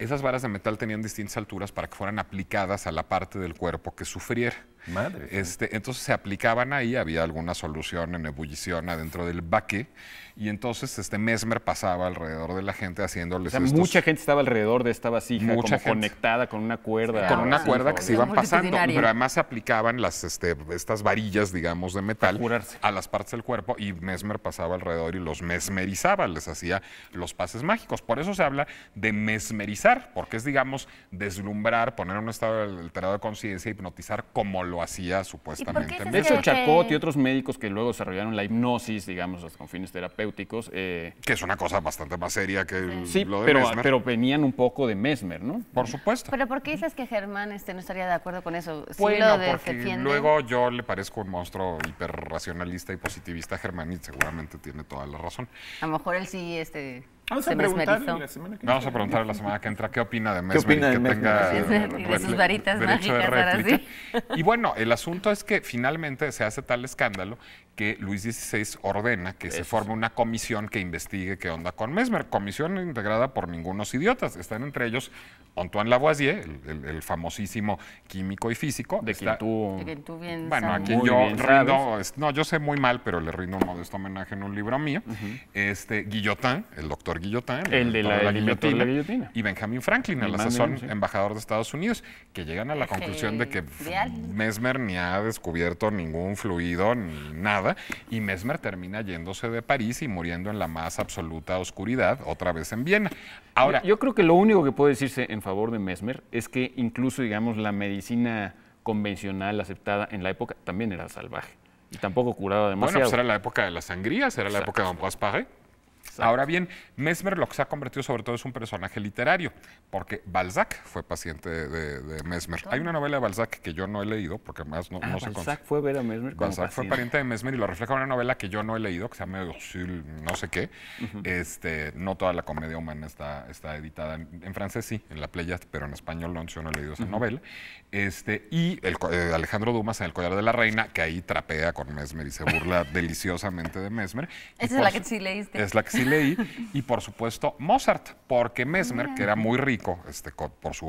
Speaker 2: Esas varas de metal tenían distintas alturas para que fueran aplicadas a la parte del cuerpo que sufriera.
Speaker 4: Madre.
Speaker 2: Entonces se aplicaban ahí, había alguna solución en ebullición adentro del baquet, y entonces Mesmer pasaba alrededor de la gente haciéndoles
Speaker 1: mucha gente estaba alrededor de esta vasija, conectada con una cuerda.
Speaker 2: Con una cuerda que se iban pasando, pero además se aplicaban estas varillas, digamos, de metal a las partes del cuerpo, y Mesmer pasaba alrededor y los mesmerizaba, les hacía los pases mágicos. Por eso se habla de mesmerizar, porque es, digamos, deslumbrar, poner en un estado alterado de conciencia, hipnotizar como lo hacía supuestamente.
Speaker 1: De hecho, Charcot y otros médicos que luego desarrollaron la hipnosis, digamos, con fines terapéuticos.
Speaker 2: Que es una cosa bastante más seria que lo de
Speaker 1: pero,
Speaker 2: Mesmer.
Speaker 1: pero venían un poco de Mesmer, ¿no?
Speaker 2: Por supuesto.
Speaker 3: ¿Pero por qué dices que Germán no estaría de acuerdo con eso? ¿Sí
Speaker 2: Bueno, porque luego yo le parezco un monstruo hiperracionalista y positivista a Germán y seguramente tiene toda la razón.
Speaker 3: A lo mejor él sí
Speaker 4: Vamos a preguntarle
Speaker 2: la semana que entra qué opina de Mesmer y que tenga
Speaker 3: de sus varitas
Speaker 2: derecho de
Speaker 3: mágicas,
Speaker 2: réplica. Y bueno, el asunto es que finalmente se hace tal escándalo que Luis XVI ordena que se forme una comisión que investigue qué onda con Mesmer. Comisión integrada por ningunos idiotas. Están entre ellos Antoine Lavoisier, el famosísimo químico y físico.
Speaker 3: De quien tú bien
Speaker 2: Bueno,
Speaker 3: sabes.
Speaker 2: aquí yo rindo, no, yo sé muy mal, pero le rindo un modesto homenaje en un libro mío. Guillotin, el doctor Guillotin,
Speaker 1: el de la guillotina,
Speaker 2: y Benjamin Franklin, a la sazón embajador de Estados Unidos, que llegan a la conclusión de que Mesmer ni ha descubierto ningún fluido ni nada, y Mesmer termina yéndose de París y muriendo en la más absoluta oscuridad, otra vez en Viena. Ahora,
Speaker 1: yo creo que lo único que puede decirse en favor de Mesmer es que incluso, digamos, la medicina convencional aceptada en la época también era salvaje y tampoco curaba demasiado.
Speaker 2: Bueno, pues era la época de las sangrías, era la época de Ambroise Paré. Ahora bien, Mesmer lo que se ha convertido sobre todo es un personaje literario, porque Balzac fue paciente de Mesmer. Hay una novela de Balzac que yo no he leído, porque además no se conoce.
Speaker 1: Balzac fue a ver a Mesmer como
Speaker 2: Balzac fue pariente de Mesmer y lo refleja en una novela que yo no he leído, que se llama no sé qué. No toda la comedia humana está editada en francés, sí, en la Pléiade, pero en español no, yo no he leído esa novela. Y Alejandro Dumas en El collar de la reina, que ahí trapea con Mesmer y se burla deliciosamente de Mesmer.
Speaker 3: Esa es la que sí leíste.
Speaker 2: Es la que sí leí. Y por supuesto Mozart, porque Mesmer, que era muy rico por su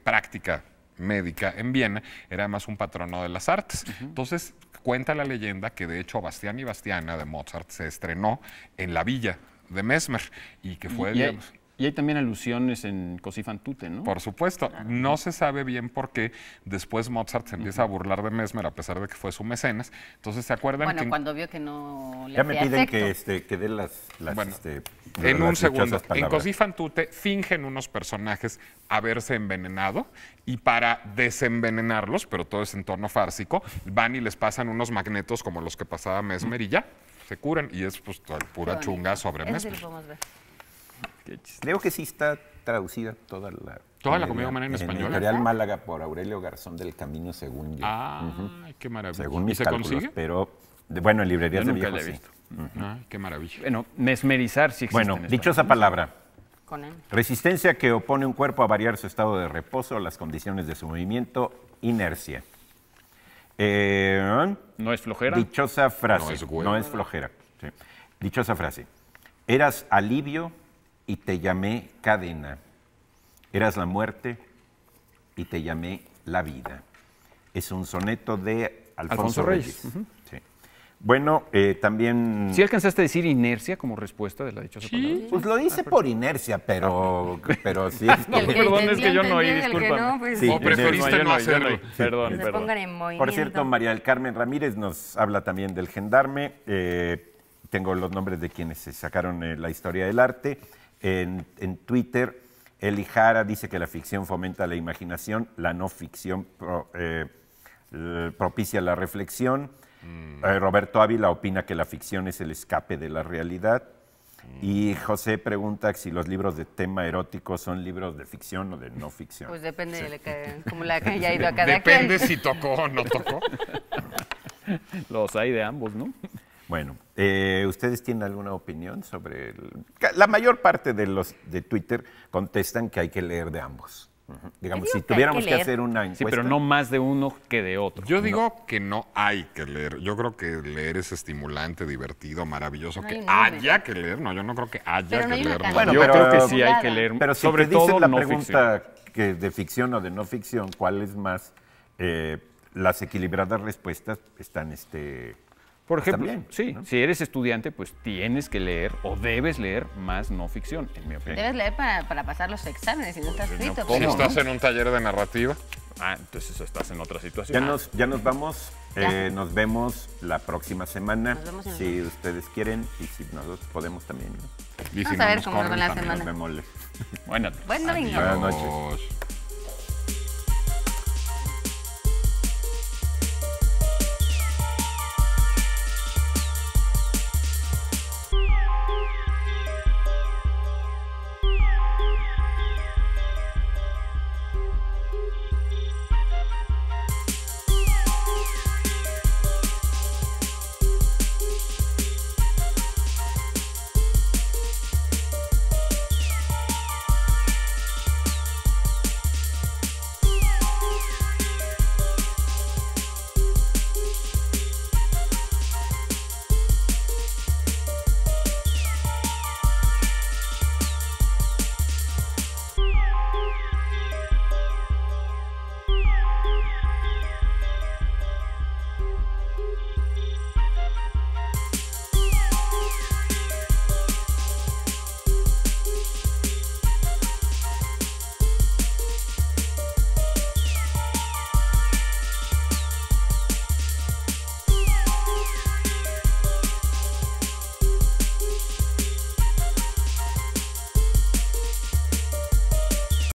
Speaker 2: práctica médica en Viena, era además un patrono de las artes. Entonces, cuenta la leyenda que de hecho Bastián y Bastiana de Mozart se estrenó en la villa de Mesmer y que fue, digamos...
Speaker 1: Y hay también alusiones en Così fan tutte, ¿no?
Speaker 2: Por supuesto. No se sabe bien por qué después Mozart se empieza a burlar de Mesmer, a pesar de que fue su mecenas. Entonces, ¿se acuerdan?
Speaker 3: Bueno, cuando vio que no le
Speaker 4: Ya me
Speaker 3: hacía
Speaker 4: piden
Speaker 3: efecto.
Speaker 4: que dé las
Speaker 2: Bueno,
Speaker 4: de
Speaker 2: en
Speaker 4: las
Speaker 2: un segundo.
Speaker 4: dichosas
Speaker 2: En
Speaker 4: palabras.
Speaker 2: Così fan tutte fingen unos personajes haberse envenenado y para desenvenenarlos, pero todo es en tono fársico, van y les pasan unos magnetos como los que pasaba Mesmer y ya, se curan. Y es pues pura chunga sobre
Speaker 3: Eso sí
Speaker 2: Mesmer.
Speaker 3: lo podemos ver.
Speaker 4: Creo que sí está traducida toda la
Speaker 2: comedia humana en español.
Speaker 4: Editorial Málaga por Aurelio Garzón del Camino, según yo.
Speaker 2: Ay, qué maravilla.
Speaker 4: Según
Speaker 2: ¿Y
Speaker 4: mis
Speaker 2: se
Speaker 4: cálculos,
Speaker 2: consigue?
Speaker 4: pero bueno, en librerías
Speaker 1: Yo
Speaker 4: de
Speaker 1: nunca
Speaker 4: viejos
Speaker 1: la he
Speaker 4: sí.
Speaker 1: visto.
Speaker 2: Ay, qué maravilla.
Speaker 1: Bueno, mesmerizar sí existe
Speaker 4: Bueno,
Speaker 1: en español.
Speaker 4: dichosa palabra.
Speaker 3: Con él.
Speaker 4: Resistencia que opone un cuerpo a variar su estado de reposo, las condiciones de su movimiento, inercia.
Speaker 1: ¿No es flojera?
Speaker 4: Dichosa frase.
Speaker 2: No es huevo.
Speaker 4: No es flojera. Sí. Dichosa frase. Eras alivio y te llamé cadena. Eras la muerte y te llamé la vida. Es un soneto de Alfonso Reyes. Sí. Bueno, también...
Speaker 1: ¿Sí alcanzaste a decir inercia como respuesta de la dichosa palabra?
Speaker 4: Pues lo hice por inercia, pero sí.
Speaker 1: No, perdón, es que yo no oí,
Speaker 3: entendió, el que
Speaker 1: discúlpame.
Speaker 3: no, pues,
Speaker 4: Sí,
Speaker 2: ¿O preferiste
Speaker 1: yo
Speaker 2: no
Speaker 1: oí, yo
Speaker 2: hacerlo?
Speaker 1: oí. Perdón,
Speaker 3: que se
Speaker 1: perdón.
Speaker 3: pongan en movimiento.
Speaker 4: Por cierto, María del Carmen Ramírez nos habla también del gendarme. Tengo los nombres de quienes se sacaron la historia del arte. En Twitter, Eli Jara dice que la ficción fomenta la imaginación, la no ficción propicia la reflexión. Roberto Ávila opina que la ficción es el escape de la realidad. Y José pregunta si los libros de tema erótico son libros de ficción o de no ficción.
Speaker 3: Pues depende de cómo la haya ido a cada
Speaker 2: Depende
Speaker 3: quien.
Speaker 2: si tocó o no tocó.
Speaker 1: Los hay de ambos, ¿no?
Speaker 4: Bueno, ¿ustedes tienen alguna opinión sobre...? La mayor parte de los de Twitter contestan que hay que leer de ambos. Digamos,
Speaker 3: Yo
Speaker 4: si
Speaker 3: digo que hay
Speaker 4: tuviéramos
Speaker 3: que
Speaker 4: que
Speaker 3: leer.
Speaker 4: hacer una
Speaker 1: Sí,
Speaker 4: encuesta...
Speaker 1: pero no más de uno que de otro.
Speaker 2: Yo digo que no hay que leer. Yo creo que leer es estimulante, divertido, maravilloso.
Speaker 3: No
Speaker 2: que
Speaker 3: hay nada,
Speaker 2: haya que leer. No, yo no creo que haya
Speaker 3: Pero no
Speaker 2: que
Speaker 3: hay una
Speaker 2: leer.
Speaker 3: cantidad.
Speaker 4: Bueno,
Speaker 1: Yo
Speaker 4: pero-
Speaker 1: creo que sí hay que leer,
Speaker 4: Pero si
Speaker 1: sobre
Speaker 4: te dicen
Speaker 1: todo
Speaker 4: la
Speaker 1: no
Speaker 4: pregunta
Speaker 1: ficción.
Speaker 4: que de ficción o de no ficción, ¿cuál es más? Las equilibradas respuestas están...
Speaker 1: Por ejemplo,
Speaker 4: bien,
Speaker 1: sí,
Speaker 4: ¿no?
Speaker 1: si eres estudiante, pues tienes que leer o debes leer más no ficción, en mi opinión.
Speaker 3: Debes leer para pasar los exámenes, si no estás
Speaker 1: Pues, no,
Speaker 3: frito.
Speaker 1: ¿cómo
Speaker 2: Si
Speaker 3: pero-
Speaker 2: estás en un taller de narrativa,
Speaker 1: Ah, entonces estás en otra situación.
Speaker 4: Ya nos vamos.
Speaker 3: Ya.
Speaker 4: Nos vemos la próxima semana.
Speaker 3: Nos vemos en el-
Speaker 4: Si ustedes quieren y si nosotros podemos también. ¿no?
Speaker 2: y si
Speaker 3: Vamos
Speaker 2: no
Speaker 3: a ver
Speaker 2: nos
Speaker 3: cómo nos va
Speaker 2: corren
Speaker 3: la
Speaker 2: también.
Speaker 3: semana.
Speaker 4: Nos vemos.
Speaker 1: Buenas.
Speaker 3: Buen domingo.
Speaker 4: Buenas noches.
Speaker 2: Adiós.